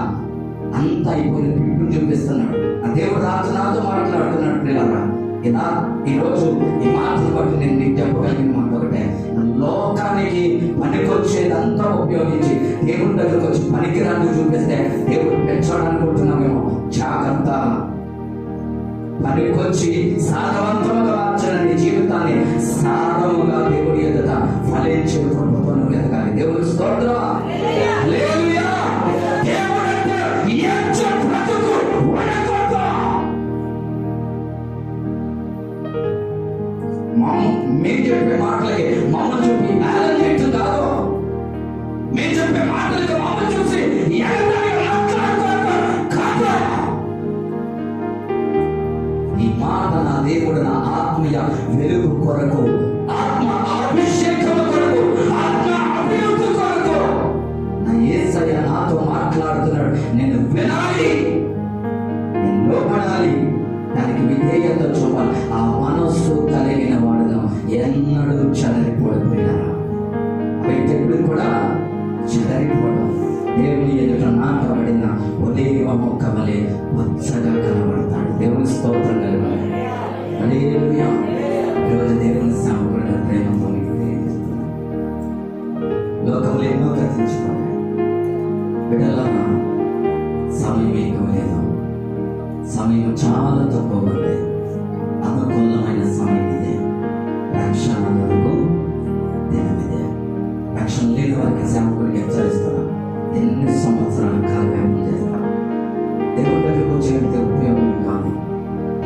Speaker 1: అంత అయిపోయిన పిప్పుని చూపిస్తున్నాడు. ఆ దేవుడు నాతో మాట్లాడుతున్నాడు. పిల్లరా, ఇలా ఈరోజు ఈ మాటలు బట్టి నేను నీకు చెప్పగలిగిన మాట ఒకటే, లోకానికి పనికొచ్చేదంతా ఉపయోగించి దేవుడి దగ్గరకు వచ్చి పనికిరాన్ని చూపిస్తే దేవుడు పెంచాలనుకుంటున్నామేమో. జాగ్రత్త. పనికొచ్చి సారవంతముగా మార్చిన నీ జీవితాన్ని సారముగా దేవుడి ఎదుట ఫలించే కృపతో ఎదగాలి. దేవుడి స్తోత్రం. హల్లెలూయా. దేవుడంటే ఎంచు బ్రతుకు వడకొట్టు. మేము చెప్పే మాటలకి మమ్మల్ని చూపి బ్యాలెన్స్ చేయటం కాదు. మేము చెప్పే మాటలకి మమ్మల్ని చూసి ఈ మాట నా దేవుడు నా ఆత్మీయ వెలుగు కొరకు, ఆత్మ అభిషేకం కొరకు, ఆత్మ అభివృద్ధి కొరకు నా యేసయ్య నాతో మాట్లాడుతున్నాడు. నేను వినాలి, నేను లోపడాలి, దానికి విధేయత చూపాలి. ఆ మనస్సు కలిగిన వాడును ఎన్నడూ చెదరిపోడుతున్నారా? వ్యక్తులు కూడా చెదరిపోవడం. దేవుని ఎదుట నాటబడిన ఒలీవ మొక్క వలె పచ్చగా కనబడతాడు. దేవుని స్తోత్రం కలగాలి. హల్లెలూయా. ఈరోజు దేవుని సాంప్రదాయ ప్రేమతో లోకంలో ఎన్నో కథించుకున్నాయి. బిడ్డల సమయం ఎక్కువ లేదు, సమయం చాలా తక్కువ ఉంది. అనుకూలమైన సమయం ఇదే. రక్షణ కొరకు దినం ఇదే. రక్షణ లేని వారికి సేవకుడికి హెచ్చరిస్తున్నాను. ఎన్ని సంవత్సరాల కాలం చేస్తాను దేవుడి దగ్గరకు వచ్చేందుకు ఉపయోగం కాదు.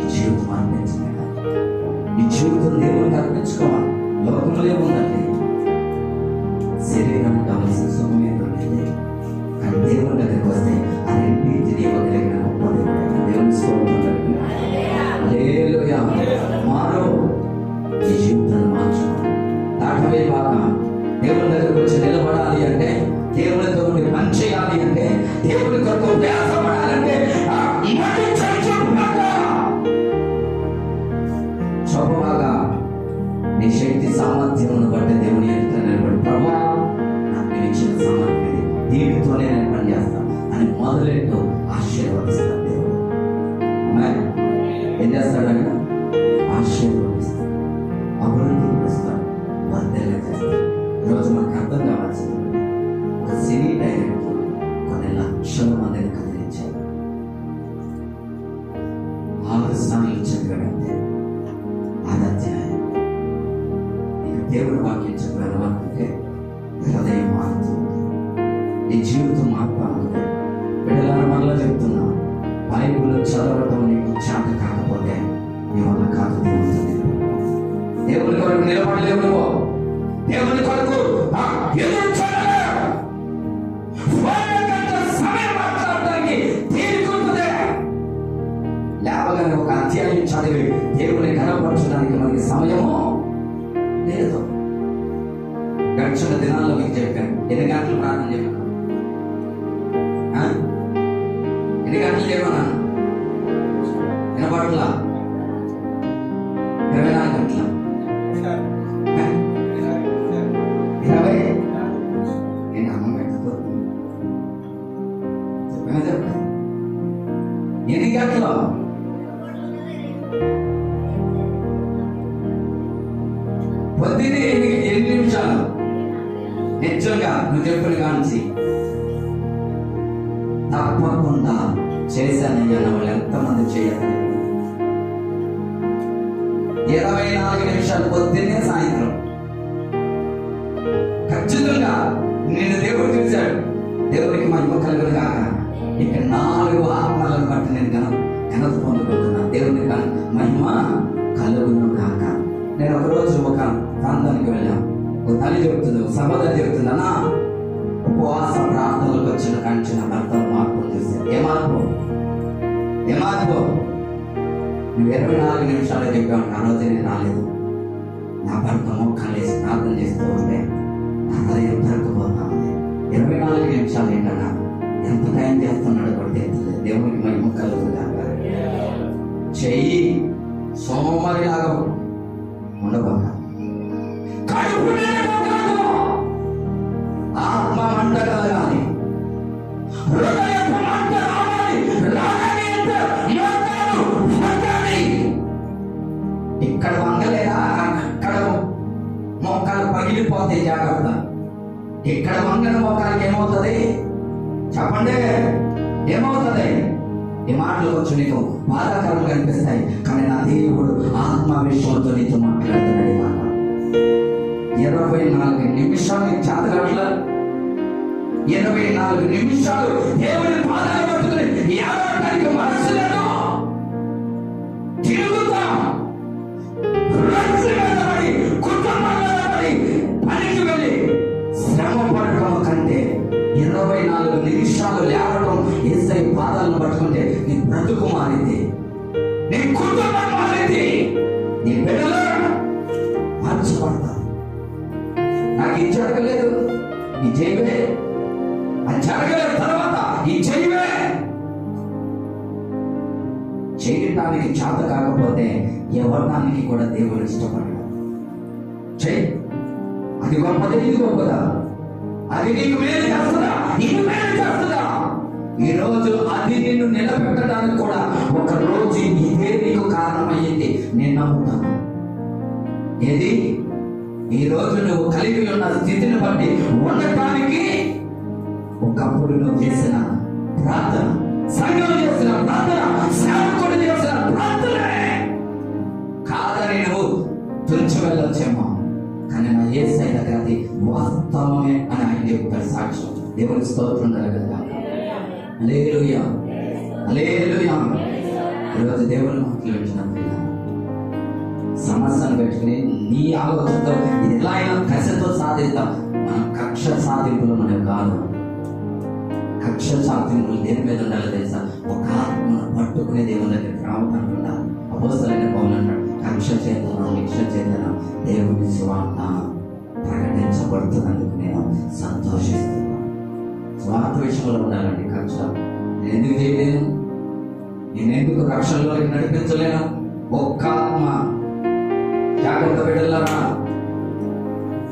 Speaker 1: ఈ జీవితం అర్పించమే కాదు. ఈ జీవితం దేవుడికి అర్పించుకోవాలి. లోకంలో ఏముందండి? శరీరం కావాల్సిన సుఖం ఏదైతే, కానీ దేవుడి దగ్గరికి వస్తే ఆ రెండింటిని ఇవ్వగలిగిన గొప్ప దేవుడు. దేవుని స్తోత్రం. హల్లెలూయా. మారు, ఈ జీవితాన్ని మార్చుకో. దాటవే బాగా దేవుడి దగ్గరకు వచ్చి నిలబడాలి అంటే, దేవుడితో పని చేయాలి అంటే, దేవుడి కొరకు వ్యాసపడాలంటే చొప్పగా నీ శక్తి సామర్థ్యమును బట్టి దేవుని ఎదుట నిలబడి, ప్రభా నాకు ఇచ్చిన సామర్థ్యం దీనితోనే నేను పని చేస్తాను అని మొదలెట్టు ఆశీర్వదిస్తాడు దేవుడు. ఏం చేస్తాడంట? ఆశీర్వదిస్తాడు, అభివృద్ధి పరుస్తాడు, వర్ధల చేస్తాడు. ఈరోజు మనకు అర్థం కావాల్సింది, ఒక సినీ డైరెక్టర్ కొన్ని లక్షల మందిని కదిలించాడు. 6 స్థానాలు చదివాడంటే అది అధ్యాయం. దేవుడు వాక్యం చెప్పారు అంటే హృదయం మారుతుంది, నీ జీవితం మారుతుంది. బిడ్డలారా, మళ్ళా చెప్తున్నా, బైబిల్ చదవటం నీకు చేత కాకపోతే నీ వల్ల కాదు. దేవుని కొరకు నిలబడలేవు. నువ్వు దేవుని కొరకు లేవగానే ఒక అధ్యాయం చదివి దేవుని కనపరచడానికి మనకి సమయము లేదు. గడిచిన దినాల్లో మీకు చెప్పాను, ఎన్ని గంటలు ప్రార్థన చెప్పాను? ఎన్ని గంటలు చేయమన్నా? వినపట్ల 24 గంటల 20 నేను అమ్మ పెట్టిపోతుంది చెప్పాను. చెప్పండి, ఎన్ని గంటలు? పొద్దున్నే 8 నిమిషాలు. నిజంగా నువ్వు చెప్పిన కాంచి తప్పకుండా చేశానయ్యా అన్న వాళ్ళు ఎంతమంది చేయాలి? 24 నిమిషాలు పొద్దున్నే సాయంత్రం. ఖచ్చితంగా నేను దేవుడు చూశాడు. దేవుడికి మహిమ కలుగును కాక. ఇక 4 ఆత్మలను బట్టి నేను ఘనత పొందుకుంటున్నా. దేవునికి మహిమ కలుగును కాక. నేను ఒకరోజు ఒక ప్రాంతానికి వెళ్ళాను. ఒక తల్లి చెబుతుంది, ఒక సహోదరి చెబుతుంది, అన్నా ఉపవాస ప్రార్థనలకు వచ్చిన కంచిన భర్తలు మార్పు చూస్తే ఏ మార్పు? నువ్వు 24 నిమిషాలు చెప్పావు. ఆ రోజు నేను రాలేదు. నా భర్త మోకాలు వేసి ప్రార్థన చేస్తూ ఉంటే నా హృదయం తరకపోతా ఉంది. 24 నిమిషాలు ఏంటన్నా? ఎంత టైం చేస్తున్నాడు కూడా తెలియదు. దేవునికి మరి ముక్కలు చెయ్యి సోమవారి లాగా ఉండబోక ఆత్మ మంట కలగాలి, ఇక్కడ వంగలేదా? అక్కడ మొక్కలు పగిలిపోతే జాగ్రత్త. ఇక్కడ వంగన మొక్కలకి ఏమవుతుంది చెప్పండి? ఏమవుతుంది? ఈ మాటలు కొంచెం నీకు బాధాకరంగా అనిపిస్తాయి, కానీ నా దేవుడు ఆత్మ విషయంతో నీతో మాట్లాడుతున్నాడు. మాట 24 నిమిషాలు నీకు చేతగట్ల 24 నిమిషాలు దేవుని పాదాలు పట్టుకుని ఏడవడానికి మనసు లేదు. తిరుగుతాం, కుటుంబాలపడి పనికి వెళ్ళి శ్రమ పడటం కంటే 24 నిమిషాలు లేవడం, యేసయ్య పాదాలను పట్టుకుంటే నీ బ్రతుకు మారింది, నీ కుటుంబం మారింది, నీ బిడ్డలు మార్చబడతారు. నాకు ఇది జరగలేదు, ఈ చేయవే. అది జరగలేదు తర్వాత ఈ చేయవే. చేయటానికి చేత కాకపోతే ఇవ్వడానికి కూడా దేవుడు ఇష్టపడడు. చెయ్యి, అది గొప్పదే, ఇది గొప్పదా? అది నీకు మేలు చేస్తుందా? నీకు మేలు చేస్తుందా? ఈ రోజు అది నిన్ను నిలబెట్టడానికి కూడా ఒక రోజు ఇదే నీకు కారణమయ్యింది. నేను నమ్ముతాను. ఏది? ఈ రోజు నువ్వు కలిగి ఉన్న స్థితిని బట్టి ఉండటానికి ఒకప్పుడు నువ్వు చేసిన ప్రార్థన, సంఘం చేసిన ప్రార్థన, సేవకుడు చేసిన ప్రార్థనే దేవుని స్తోత్రం కలగదా. హల్లెలూయా, హల్లెలూయా. ఈరోజు దేవుని మాటలు వింటున్నప్పుడు సమస్యను పెట్టుకుని నీ ఆలోచనతో ఇది ఎలా అయినా కక్షతో సాధిస్తాం. మనం కక్ష సాధింపులు మనకు కాదు. కక్ష సాధింపులు దేని మీద ఉండాలో తెలుసా? ఒక ఆత్మను పట్టుకునే దేవుని దగ్గరికి రావడానికి ఉండాలి. అపోస్తలుడైన పౌలు అంటాడు, కక్ష చేతనం నిక్ష చేతనం దేవుని సువార్త ప్రకటించబడుతున్నందుకు నేను సంతోషిస్తున్నాను. స్వార్థ విషయంలో ఉండాలండి కక్ష. నేను ఎందుకు చేయలేను? నేను ఎందుకు రక్షణలోకి నడిపించలేను? ఒక్క ఆత్మ జాగ్రత్త బిడ్డలారా,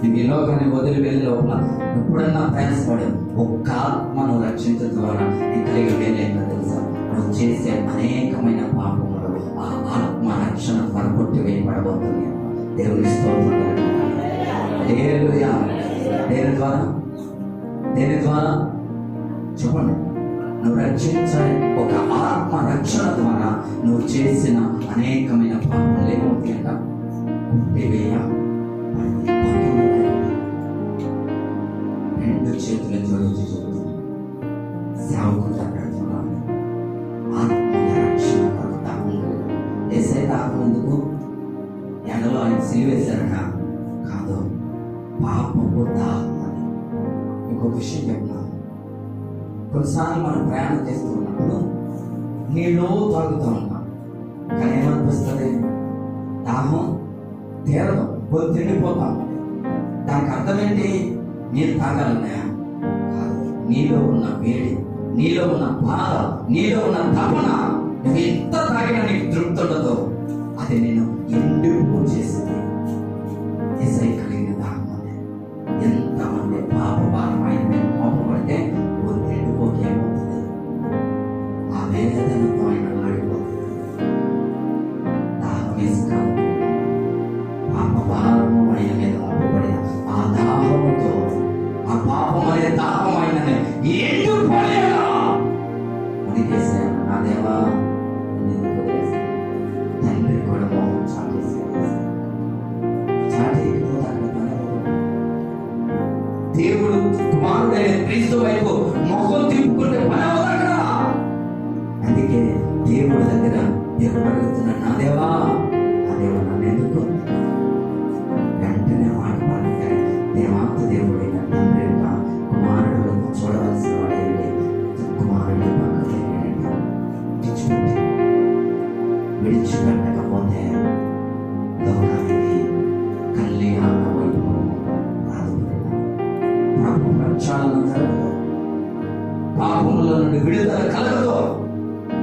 Speaker 1: ఈ లోకాన్ని వదిలి వెళ్ళి లోపల ఎప్పుడన్నా ప్రయాసపడి ఒక్క ఆత్మను రక్షించడం ద్వారా నీ కలిగి వెళ్ళేంటో తెలుసా? నువ్వు చేసే అనేకమైన పాపములు ఆ ఆత్మ రక్షణ పరగొట్టి వేయబడబోతుంది. దేవుని స్తోత్రం. హల్లెలూయా. దేని ద్వారా చెప్పండి. నువ్వు రక్షించే ఒక ఆత్మ రక్షణ ద్వారా నువ్వు చేసిన అనేకమైన పాపములు ఏమవుతాయి అంట? కొట్టివేయ. రెండు చేతులు జోడించి చెబుతుంది, సేవకులు మాట్లాడుతున్నాను. ఆత్మ రక్షణ కొరకు దాహం కలిగి ఏసై దాహం ఎందుకు? ఎండలో ఆయన సిలివేశారట కాదు, పాపపు దాహం అని. ఇంకొక విషయం చెప్తున్నాను. కొన్నిసార్లు మనం ప్రయాణం చేస్తూ ఉన్నప్పుడు నీళ్ళు తాగుతూ ఉంటాం, కానీ ఏమనిపిస్తుంది? దాహం తీరదు, కొద్ది తిండిపోతాం. దానికి అర్థం ఏంటి? నీళ్ళు తాగాలన్నాయా? కాదు. నీలో ఉన్న వేడి, నీలో ఉన్న బాధ, నీలో ఉన్న తపన, నువ్వు ఎంత తాగినా నీకు తృప్తి ఉండదు. అది నేను ఎండిపో చేసింది. ఏసై కలిగిన దాహం అదే. ఎంతమంది పాప భారమైన కోపపడితే ఎండిపోకి ఏమవుతుంది? ఆ వేదనతో ఆయన ఆడిపోతుంది. దాహం వేసి కాదు, పాప భారము ఆయన మీద మోపబడిన ఆ దాహముతో, ఆ పాపం అనే దాహం ఆయన ఎండిపోలేదా ఉనికేసాను. నా దేవా ఎందుకు వదిలేసాను? తండ్రి కూడా మోహం చాటేసి దేవుడు కుమారుడైన క్రీస్తు వైపు మొహం తిప్పుకుంటే పని అవ్వదు కదా. అందుకే దేవుడి దగ్గర దేవుడు అడుగుతున్నాడు, నా దేవా, ఆ దేవా నన్ను ఎందుకు? వెంటనే మాట పలికాడు. దేవాంత దేవుడైన తండ్రి కుమారుడు చూడవలసిన వాడేంటి? కుమారుడి పక్కన విడిచిపెట్టకపోతే లోకానికి కళ్యాణ వైభవం రాదు. ప్రభు ప్రక్షాళన జరగదు, పాపముల నుండి విడుదల కలగదు.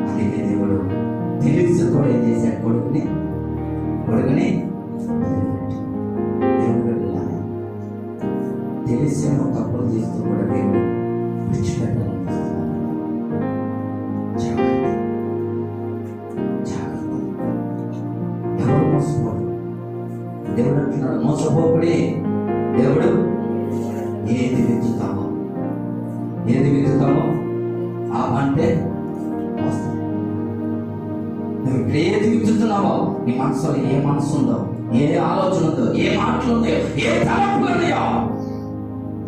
Speaker 1: అందుకే దేవుడు తెలిసి కూడా ఏం చేశాడు? కొడుకుని తెలిసి తప్పులు చేస్తూ కూడా దేవుడు విడిచిపెట్టాలని ఎవరు మోసపోడు? దేవుడు అంటున్నాడు, మోసపోకుడి. దేవుడు ఏది విత్తుతామో ఆ పంటే వస్తుంది. నువ్వు ఇక్కడ ఏది విత్తుతున్నావో, నీ మనసులో ఏ మనసు ఉందో, ఏ ఆలోచన ఉందో, ఏ మాటలు ఉన్నాయో, ఏ తలంపులు ఉన్నాయో,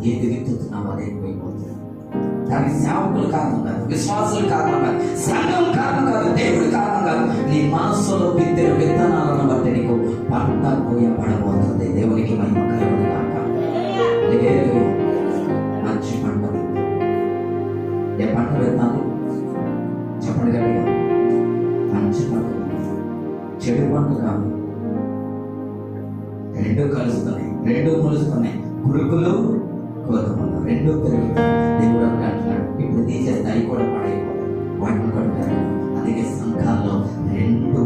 Speaker 1: ఏది విత్తుతున్నావో అదే పోయిపోతుంది. దానికి సేవకులు కారణం కాదు, విశ్వాసులు కారణం కాదు, సంఘం కారణం కాదు, దేవుడి కారణం కాదు. నీ మనస్సులో విత్తిన విత్తనాలను బట్టి నీకు పంట కోయబడబోతుంది. దేవునికి మహిమ కలుగును గాక. లేదు, మంచి పంట ఏ పంట విత్తాలి? చెప్పండి గట్టిగా. మంచి పంట, చెడు పంట కాదు. రెండు కలుస్తున్నాయి, రెండు మొలుస్తున్నాయి. గురుకులు గోధుమలు రెండు పెరుగుతాయి. దేవుడు అంటున్నాడు, ఇప్పుడు తీసేస్తే అవి కూడా పడైపోతాయి, వాటిని కొట్టారు. అందుకే సంఘాల్లో రెండు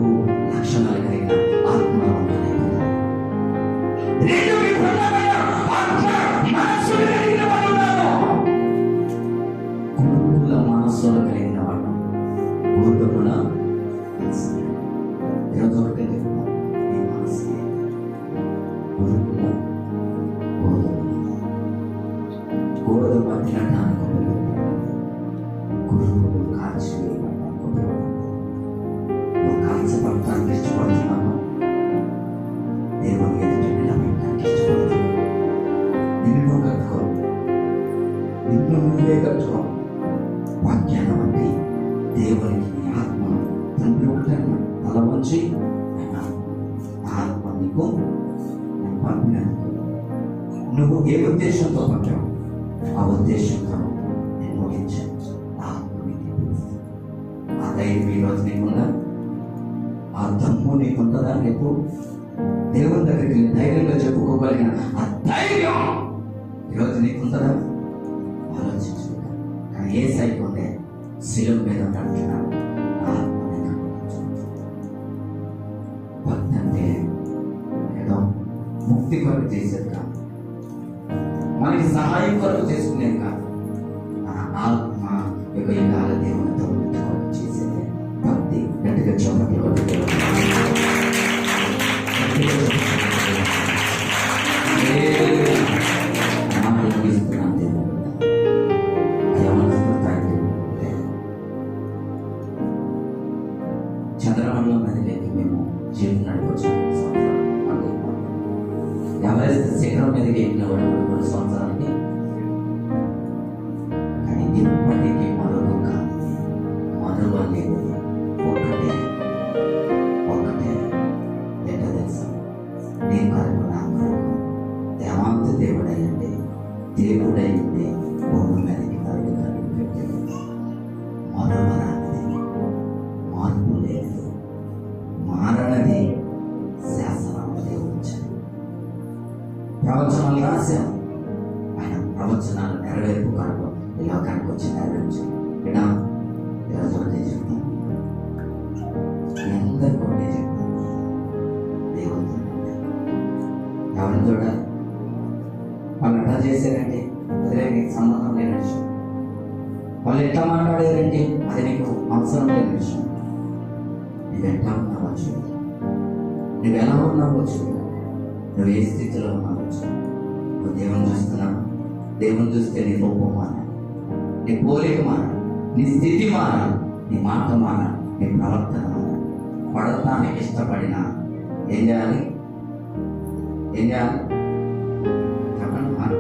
Speaker 1: లక్షణాలు కలిగిన ఆత్మలు ఉన్నాయి. గురుకుల మనస్సులో కలిగిన వాడు, గోధుమల ఈరోజు ఒకటే చెప్తాను, నీ మనసు గురుకుల గోధుమ తినడానికి గురువులు కాల్చివేయబడ్డానికి కాల్చబడటానికి ఇష్టపడుతున్నాను. దేవుని ఎదుట నిలబడటానికి ఇష్టపడుతున్నాను. నిన్ను కట్టుకో, నిన్ను ఉంచి ఆయన ఆత్మ నీకు పంపినందుకు నువ్వు ఏ ఉద్దేశంతో పంపావు ఆ ఉద్దేశంతో నేను ముగించాను. ఆత్మ నీకు ఆ ధైర్యం ఈరోజు నీకుందా? ఆ దమ్ము నీకుంటుందా? రేపు దేవుని దగ్గరికి ధైర్యంగా చెప్పుకోగలిగిన ఆ ధైర్యం ఈరోజు నీకుంటుందా? ఆలోచించుకుంటా. కానీ ఏ సైకి ఉండే శిలువ మీద నడుచున్నాడు. భక్తి అంటే ఏదో ముక్తి కొరకు చేసేది కాదు, మనకి సహాయం కొరకు చేసుకునేది కాదు. మన ఆత్మ యొక్క యుగాల దేవునితో కొరకు చేసేది భక్తి. గట్టిగా చోపట్లు కొట్టుకోవాలి. చంద్రమండలం మీదకి మేము జీవితం నడిపొచ్చాము. ఎవరెస్ట్ శిఖరం మీదకి ఎక్కిన వాడు 2 సంవత్సరాలకి. కానీ ఇప్పటికీ మరొక కాదు, మరొకలేదు. ఒక్కటే ఎంత తెలుసా? నీ కొరకు నా కొరకు దేవాంత దేవుడయ్యండి, దేవుడయ్యండి భూమి మీదకి కలుగు పెట్టాడు. మరొకరానిది, మార్పు లేదు, మారనది శాసనాలు ఉంచాడు. ప్రవచనాలు రాశాం, ఆయన ప్రవచనాలు నెరవేర్పు కొరకు ఈ లోకానికి వచ్చి నెరవేర్చాడు. ఇలా ఈరోజు ఒకటే చెప్తాను, అందరికీ ఒకటే చెప్తాను, దేవుడు ఎవరిని చూడాలి? వాళ్ళు ఎట్లా చేశారంటే అదే నీకు సంబంధం లేని విషయం. వాళ్ళు ఎట్లా మాట్లాడారంటే అది నీకు అవసరం లేని విషయం. నువ్వు ఎట్లా ఉన్నావో చూడు, నువ్వు ఎలా ఉన్నావో చూడు, నువ్వు ఏ స్థితిలో ఉన్నావో చూడు. నువ్వు దేవుని చూస్తున్నావు, దేవుని చూస్తే నీ రూపం మారాలి, నీ పోలిక మారాలి, నీ స్థితి మారాలి, నీ మాట మారాలి, నీ ప్రవర్తన మారాలి. పడతానికి ఇష్టపడిన ఏం చేయాలి? చెప్పండి.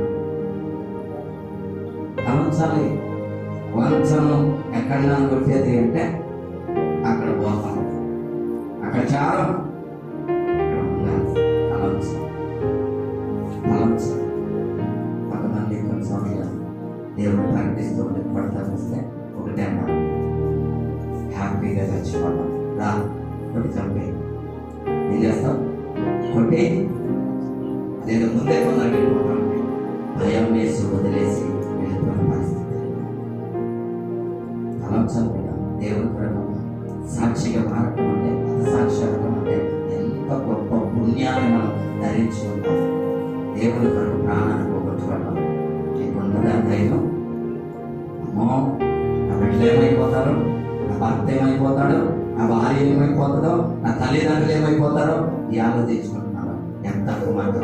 Speaker 1: తలంచాలి. వంచను ఎక్కడ కొట్టేది అంటే అక్కడ పోతాం, అక్కడ చాలా కొంతమంది కొన్నిసార్లు దేవుడు ప్రకటిస్తూ ఉంటే పడతా వస్తే ఒకటే అన్నారు, హ్యాపీగా చచ్చిపోతాం. రా కొట్టి చంపే, ఏం చేస్తాం? కొట్టి అదేదో ముందే కొందరికి భయం వేసి వదిలేసి వెళ్ళిపోయిన పరిస్థితి. తలంచాలి కూడా దేవుని కొరకు సాక్షిగా మారటం అంటే, సాక్షాత్వం అంటే ఎంత గొప్ప పుణ్యాన్ని మనం ధరించుకుంటాం. దేవుని కొరకు ప్రాణాన్ని పోగొట్టుకోవడం నీకుంటుందా ధైర్యం? అమ్మో, నా బిడ్డలు ఏమైపోతారు, నా భర్త ఏమైపోతాడు, నా భార్య ఏమైపోతుందో, నా తల్లిదండ్రులు ఏమైపోతారో ఈ ఆలోచించుకుంటున్నాను. ఎంత కుమార్తె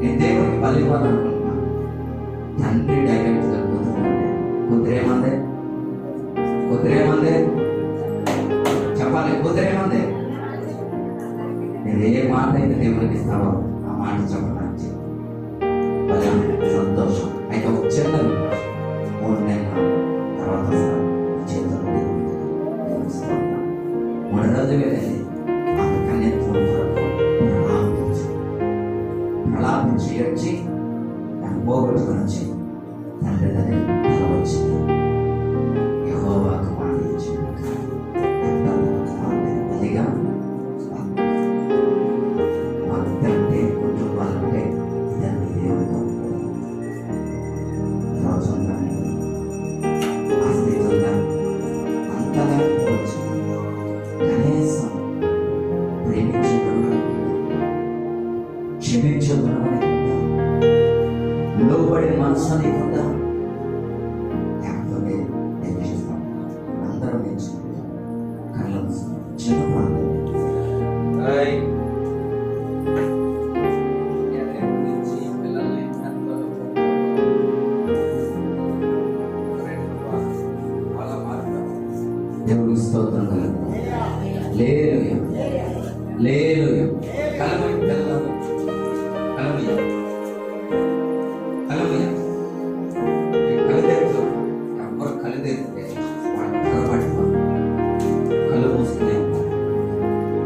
Speaker 1: నేను దేవుడికి బలిపోవాలనుకుంటున్నాను. తండ్రి డైరెక్ట్గా కూతురేమందే చెప్పాలి. కూతురేమందే నేను ఏ మాట అయితే దేవుడికి ఇస్తావో ఆ మాట చెప్పడానికి సంతోషం. అయితే ఒక చిన్న 3 నెలల తర్వాత చేతులు 3 రోజులు వెళ్ళి ఆ కన్యత్వం ప్రలాపించి వచ్చి దాన్ని పోగొట్టుకుని వచ్చి తండ్రి దగ్గర తల వచ్చింది. యెహోవాకు మాట ఇచ్చింది. బలిగా వాళ్ళంటే కుటుంబాలంటే ఇద్దరిని దేవుడిగా ఉంటుంది. రోజుందా ఆస్తిగా అంతగా వచ్చింది. కనీసం ప్రేమించడం, క్షమించడం, లోబడి మనసు లేకుండా లేకపోతే నేర్చుకుంటాం. అందరం నేర్చుకుంటాం. కళ్ళ చిన్న ప్రాంతం దేవుడికి స్తోత్రం కలుగుతుంది. లేదు లేదు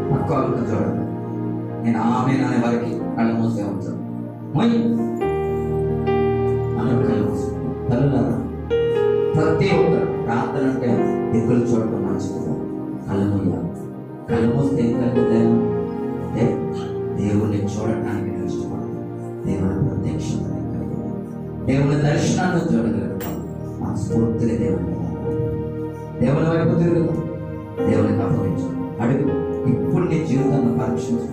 Speaker 1: పక్క ముఖాలను చూడండి. నేను ఆమె అనే వారికి కళ్ళు మూసే ఉంచాను. మనం కళ్ళు మూసు. తల్లులారా, ప్రతి ఒక్కరు ప్రార్థన అంటే దిక్కులు చూడటం మంచిది. కళ్ళు మూయాలి. కళ్ళు మూస్తే ఏం కలుగుతాయో అంటే దేవుణ్ణి చూడటానికి నేను ఇష్టపడతాను. దేవుని ప్రత్యక్షత కలిగింది, దేవుని దర్శనాన్ని చూడగలుగుతాం. మా స్ఫూర్తిని దేవుని వైపు తిరుగుతాం. దేవునికి అప్పగించు. అడుగు. ఇప్పుడు నీ జీవితాన్ని పరీక్షించు.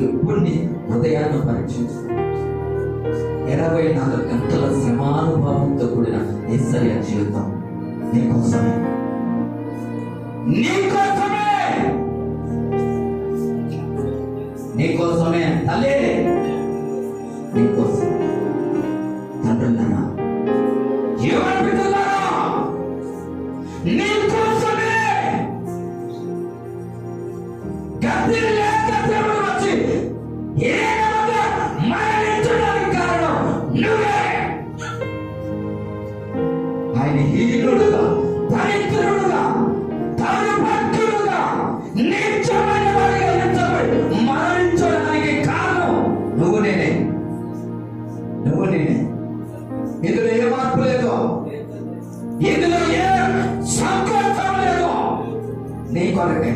Speaker 1: ఇప్పుడు నీ హృదయాన్ని పరీక్షించు. 24 గంటల శ్రమానుభవంతో కూడిన యేసయ్య జీవితం నీకోసమే, నీకోసమే, నీకోసమే. తల్లి నీకోసం. తండ్రులారా, ఎవరి బిడ్డలారా, నీకోసమే. గతి లేక దేవుడు వచ్చి ఏమనగా మరణించడానికి కారణం నువ్వే. ఆయన హీనుడుగా, దరిద్రుడుగా, దౌర్భాగ్యుడుగా, నీచమైన వాడిగా ఎంచబడి మరణించడానికి కారణం నువ్వు నేనే. నువ్వు నేనే. ఇందులో ఏ మార్పు లేదు, ఇందులో ఏ సంకోచం లేదు. నీ కొరకే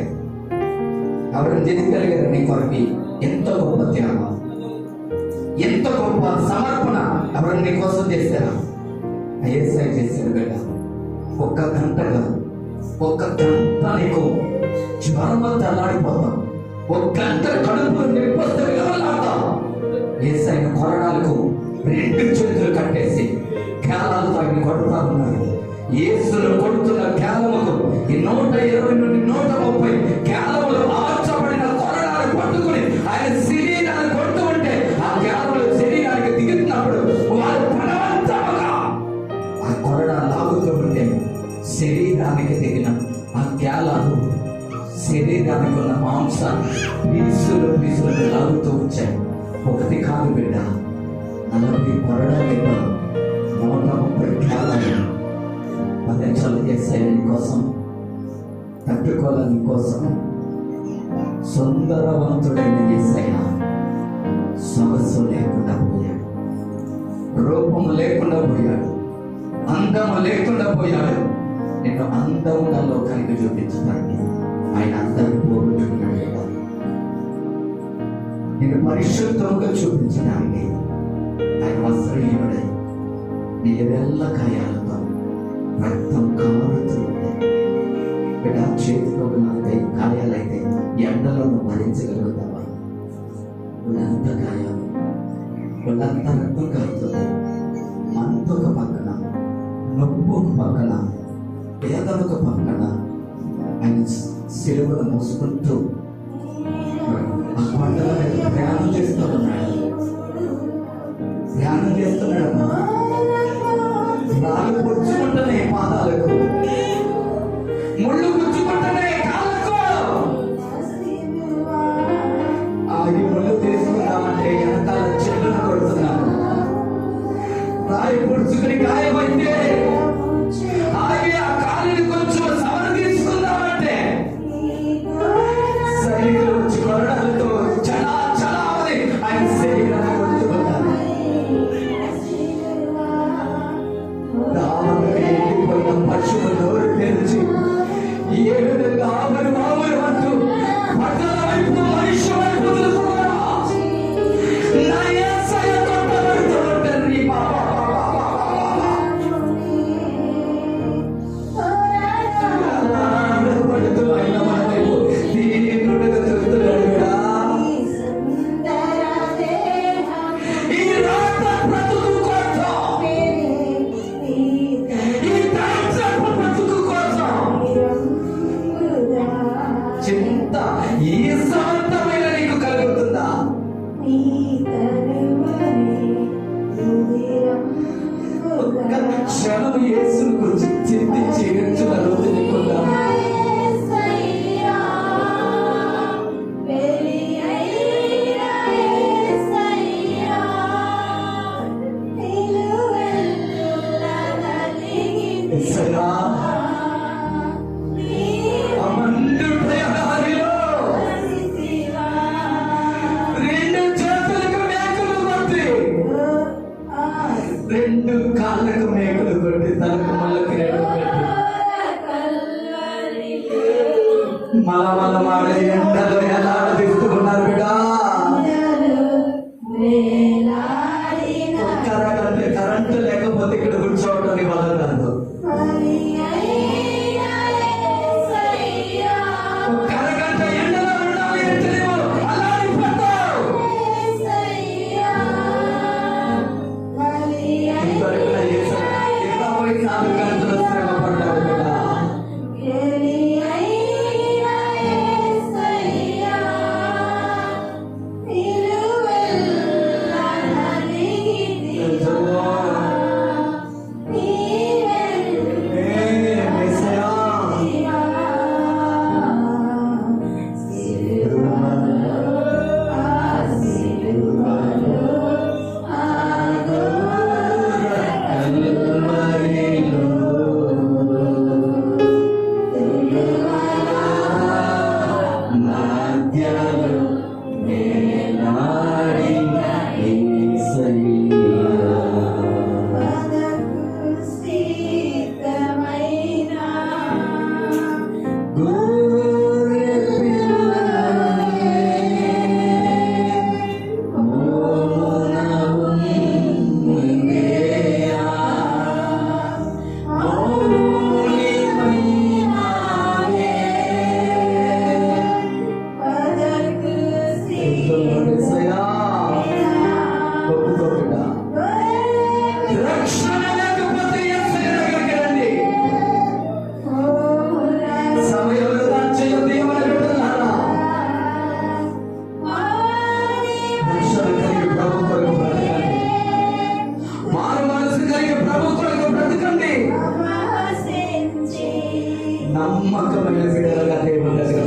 Speaker 1: ఎవరు జనిగలిగారు? నీ కొరకి ఎంత గొప్ప త్యాగం, ఎంత గొప్ప సమర్పణ ఎవరు నీ కోసం చేశారా? యేసయ్య చేశాడు బిడ్డ. ఒక్క గంటగా, ఒక్క గంట నీకు జ్వరంలో తల్లాడిపోతాం. ఒక గంట కడుపు నిప్పొస్తే వెళ్ళాడతాం. యేసయ్య కొరడాలకు 2 చేతులు కట్టేసి కేలాలతో ఆయన కొడుతా ఉన్నారు. యేసును కొడుతున్న కేలముకు ఈ 120 నుండి 130 కేలములు ఆర్చబడిన కొరడాలు పట్టుకుని ఆయన శరీరాన్ని కొడుతూ ఉంటే ఆ కేలములు శరీరానికి దిగుతున్నప్పుడు వారు బలవంతముగా ఆ కొరడా లాగుతూ ఉంటే శరీరానికి దిగిన ఆ కేలాలు శరీరానికి ఉన్న మాంసాన్ని పీసులు పీసులు లాగుతూ వచ్చాయి. ఒకటి కాదు బిడ్డ, 40 కొరడాలు, 130 కేలాలు. పదేళ్ళు చేస్తాయి నీ కోసం, తట్టుకోవాలని కోసం. సుందరవంతుడైన యేసయ్య సొగసు లేకుండా పోయాడు, రూపము లేకుండా పోయాడు, అందము లేకుండా పోయాడు. నేను అందముగా లోకానికి చూపించడానికి ఆయన అందరిని పోగొట్టుకున్నాడు. నేను పరిశుద్ధంగా చూపించడానికి ఆయన వస్త్రహీనుడై నీ వెళ్ళ గాయాలతో రక్తం కారుతుంది. బిడ్డ, చేతిలో గాయాలైతే ఎండలో భరించగలుగుతావా? వాళ్ళంత గాయాలు, వాళ్ళంత రక్తం కారుతుంది. మనతో ఒక పక్కన, నొప్పు ఒక పక్కన, వేదన ఒక పక్కన ఆయన సిలువను మోసుకుంటూ ఆ కొండల మీద ప్రయాణం చేస్తూ ఉన్నాడు. ధ్యానం చేస్తున్నాడు. రాళ్ళు గుచ్చుకుంటున్నాయి పాదాలకు, ముళ్ళు గుచ్చుకుంటున్నాయి కాళ్ళకు. ఆగి ముళ్ళు తీసుకుందామంటే వెనకాల చెట్టును కొడుతున్నాను. రాయి పుడుచుకుని గాయమైతే ఆగి ఆ కాలిని కొంచెం సవర తీసుకుందామంటే శరీరం వచ్చి కొరడాలతో చలా చలావని ఆయన శరీరాన్ని కొడుతున్నారు. పశువు నోరు తెరిచి ఏ విధంగా ఆమెను మామూలు అంటూ పట్టణ వైపు, మనిషి వైపు తిరుగుతున్నా నా యేసయ్య కొట్టబడుతూ ఉంటారు. నీ పడుతూ అయిన మన వైపు దీనుడుగా చెప్తున్నాడు. ఈ రాత బ్రతుకు కోసం, చింత ఈ శాంతమైన నీకు కలుగుతుందా? ఒక్క క్షణం యేసును గురించి చింతించి ఏడ్చిన రోజు నీకుందా? వాళ్ళు ఎండలో ఎలాడిస్తూ ఉన్నారు బిడ్డ. కరెంటు లేకపోతే ఇక్కడ కూర్చోవడానికి వల్ల కాదు. కరగంట ఎండలో ఉండాలి అంటే నువ్వు అలాడిపోతావు. ఇంతవరకు 24 గంటలు శ్రమ పడ్డావు బిడ్డ. నమ్మకమైన బిడ్డలుగా దేవుని దగ్గర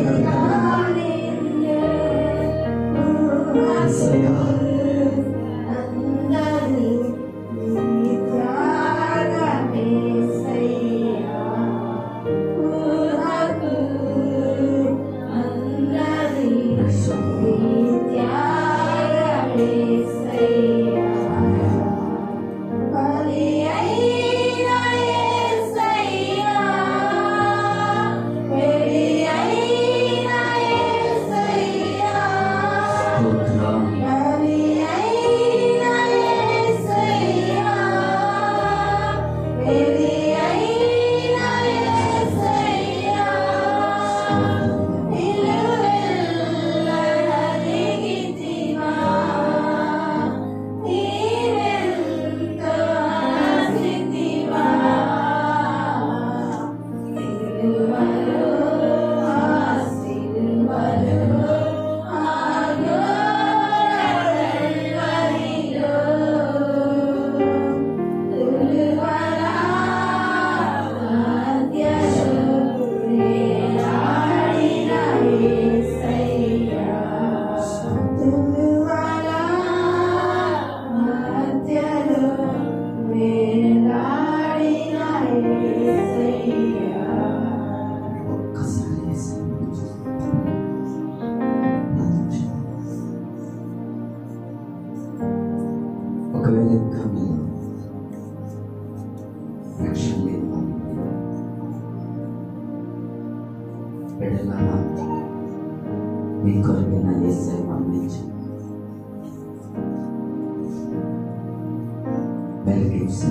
Speaker 1: ఒకవేళ ఇంకా మీరు రక్షణ లేదు బిడ్డలారా, మీ కొరకైన యేసయ్య పంపించు. వెలిగించి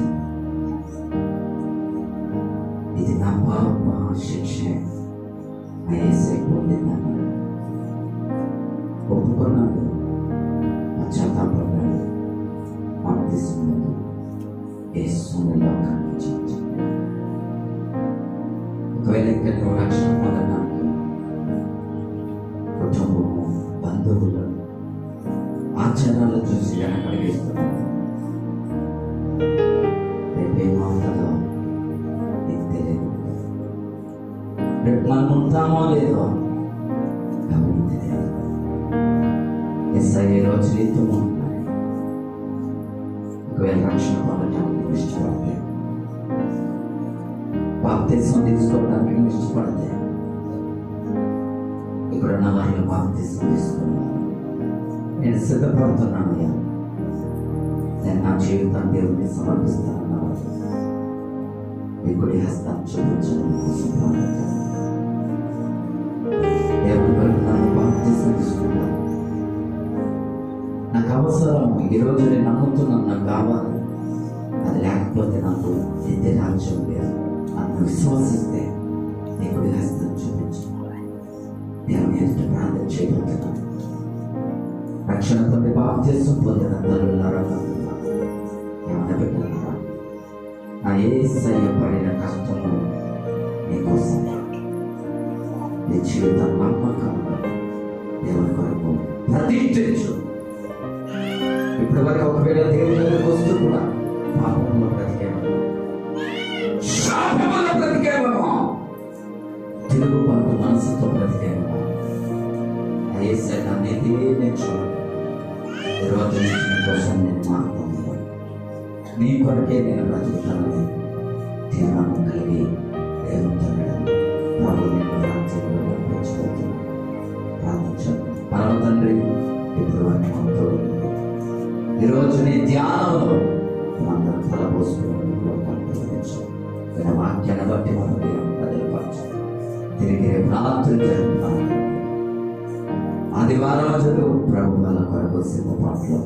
Speaker 1: ఇది నా పాప శిక్ష యేసయ్య పొందిందన్నాడు, ఒప్పుకున్నాడు, పశ్చాత్తాపడ్డాడు, బాప్తిస్మము యేసుని లోకానికి చేర్చాడు. ఒకవేళ ఇంకా నువ్వు రక్షణ పొందడానికి కుటుంబము, బంధువులు ఆచారాలు చూసి వెనకడిగిస్తున్నావు, రేపేమవుతుందో నీకు తెలియదు, రేపు మనం ఉంటామో లేదో ఎవరికి తెలియదు. యేసయ్య రోజు నీతో ఉంటున్నాడు. ఒకవేళ రక్షణ పొందడానికి ఇష్టపడితే, బాప్తిస్మం తీసుకోవడానికి ఇష్టపడితే, ఇక్కడున్న వాళ్ళు బాప్తిస్మం తీసుకున్నారు. నేను సిద్ధపడుతున్నానయ్యా, నేను నా జీవితాన్ని దేవుడిని సమర్పిస్తానన్న వాళ్ళు మీ కుడి హస్తాన్ని చూపించడం కోసం దేవుడి కావాలి. అది లేకపోతే నాకు నిత్య రాజ్యం లేదు. అన్న విశ్వసిస్తే నీ కుడి హస్తం చూపించు. దేవుని ఎదుట ప్రార్థన చేయబోతున్నాను. రక్షణ పొంది బాప్తిస్మం పొందిన తల్లులారా, ఏమన్నా పెట్టారా? నా యేసయ్య పడిన కష్టము నీకోసం. నీ జీవితం నమ్మకంగా దేవుని కొరకు ప్రతిష్ఠించు. ఇప్పటి వరకు ఒకవేళ దేవుని దగ్గరకు వస్తూ కూడా పాపంలో బ్రతికేమో, శాపంలో బ్రతికేమో, తెలుగు పనులు మనసుతో బ్రతికేమో, అనేది నేను చూడాలి. ఈరోజు నుంచి నీ కోసం నేను మాట్లాడుతున్నాను. నీ కొరకే నేను బ్రతుకుతానని తీర్మానం కలిగి దేవునితో ప్రభు నేను రాజ్యంలో నడిపించబోతున్నాను. ప్రార్థించాను. పరమ తండ్రి, ఇప్పుడు వారిని మనతో ఈరోజు నీ ధ్యానంలో మనందరం తలపోసుకుని వాక్యాన్ని బట్టి మనం బదిలిపరచు. తిరిగి రాత్రి జరుగుతాను. ఆదివారం రోజులు ప్రభు వాళ్ళ కొరకు సిద్ధపాటులో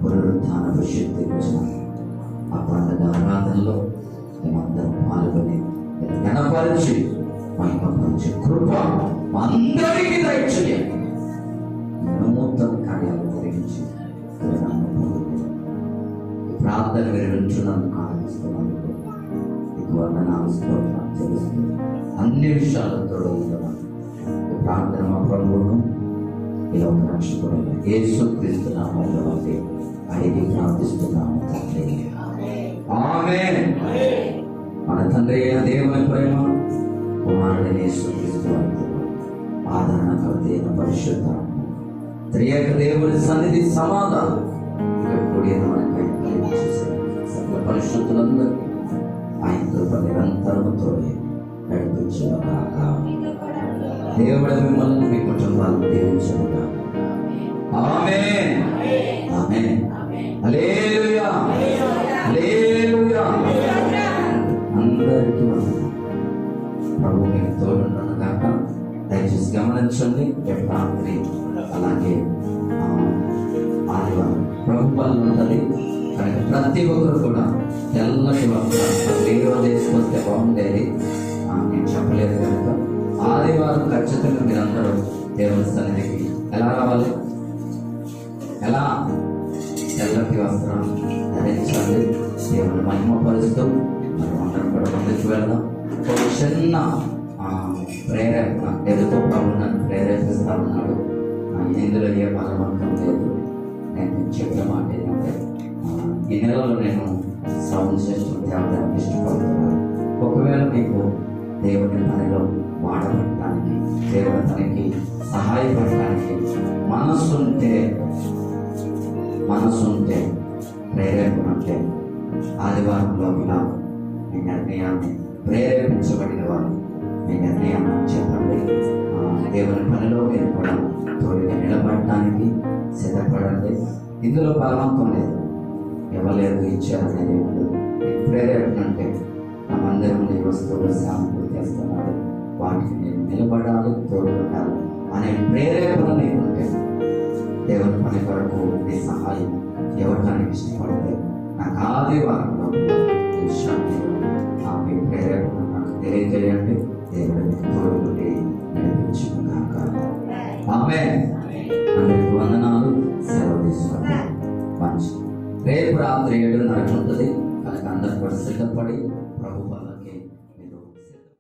Speaker 1: పునరుత్థానపు శక్తి ఇచ్చిన ఆ పండుగ ఆరాధనలో మేమందరం పాల్గొని గణపరిచి మహిమపరిచి కృప అందరికీ దయచేయండి. నూతన కార్యాలు జరిగించి ప్రార్థన మీరు వింటున్నందుకు ఆనందిస్తున్నందుకు మీకు వందనాలు స్తోత్రాలు తెలుస్తూ అన్ని విషయాలతో ప్రార్థన మా ప్రభువును ఈ లోక రక్షకుడైన యేసుక్రీస్తు నామములో బట్టి అడిగి ప్రార్థిస్తున్నాము తండ్రి. ఆమేన్. మన తండ్రి అయిన దేవుని ప్రేమ, కుమారుడైన యేసుక్రీస్తు ఆదరణకర్త అయిన పరిశుద్ధాత్మ త్రియేక దేవుని సన్నిధి సమాధానం కూడిన మనకై సకల పరిశుద్ధులందరూ ఆయన కృప నిరంతరముతో నడిపించుగాక. దేవుడు మిమ్మల్ని మీ కుటుంబాలను దీవించుగాక. ఆమేన్. ఆమేన్. హల్లెలూయా. హల్లెలూయా. అందరికీ ప్రభు మీకు తోడుండును గాక. దయచేసి గమనించండి. రాత్రి అలాగే ఆదివారం ప్రభు పనులు ఉంటుంది కనుక ప్రతి ఒక్కరు కూడా తెల్లటి వస్త్రాలు ఏ రోజు వేసుకొస్తే బాగుండేది నేను చెప్పలేదు కనుక ఆదివారం ఖచ్చితంగా మీరందరూ దేవుని సన్నిధికి ఎలా రావాలి? ఎలా? తెల్లటి వస్త్రం ధరించాలి. దేవుని మహిమపరుస్తూ మనం అందరం కూడా ముందుకు వెళ్దాం. ఒక చిన్న ప్రేరేపణ ఎదుతో ప్రభు నన్ను ప్రేరేపిస్తా ఉన్నాడు. ఇందులో ఏ బలవంతం లేదు. నేను చెప్పిన మాట ఏంటంటే ఈ నెలలో నేను సౌండ్ సిస్టమ్ తేవడానికి ఇష్టపడుతున్నాను. ఒకవేళ మీకు దేవుని పనిలో వాడబడటానికి, దేవుని పనికి సహాయపడటానికి మనసు ఉంటే ప్రేరేపణ ఉంటే ఆదివారం లోపల మీ నిర్ణయాన్ని ప్రేరేపించబడిన వారు మీ నిర్ణయాన్ని చెప్పండి. దేవుని పనిలో మీరు కూడా తోడుగా నిలబడటానికి సిద్ధపడండి. ఇందులో బలవంతం లేదు, ఇవ్వలేదు ఇచ్చారనేది ఉండదు. ప్రేరేపణ అంటే నా మందిరం నీ వస్తువులు సానుకూలు చేస్తున్నాడు, వాటికి నేను నిలబడాలి, తోడుపడాలి అనే ప్రేరేపణ నీకుంటే దేవుని పని కొరకు నీ సహాయం ఇవ్వటానికి ఇష్టపడితే నాకు ఆదివారంలో ఈ విషయాన్ని నాకు ఈ ప్రేరేపణ నాకు తెలియజేయండి. దేవుడిని తోడుకుంటే నడిపించుకున్నాక ఆమేన్. అందరికి వందనాలు. సెలవు తీసుకోండి. మంచి రేపు రాత్రి 7:30 ఉంటుంది కనుక అందరు కూడా సిద్ధపడి ప్రభు వాళ్ళకి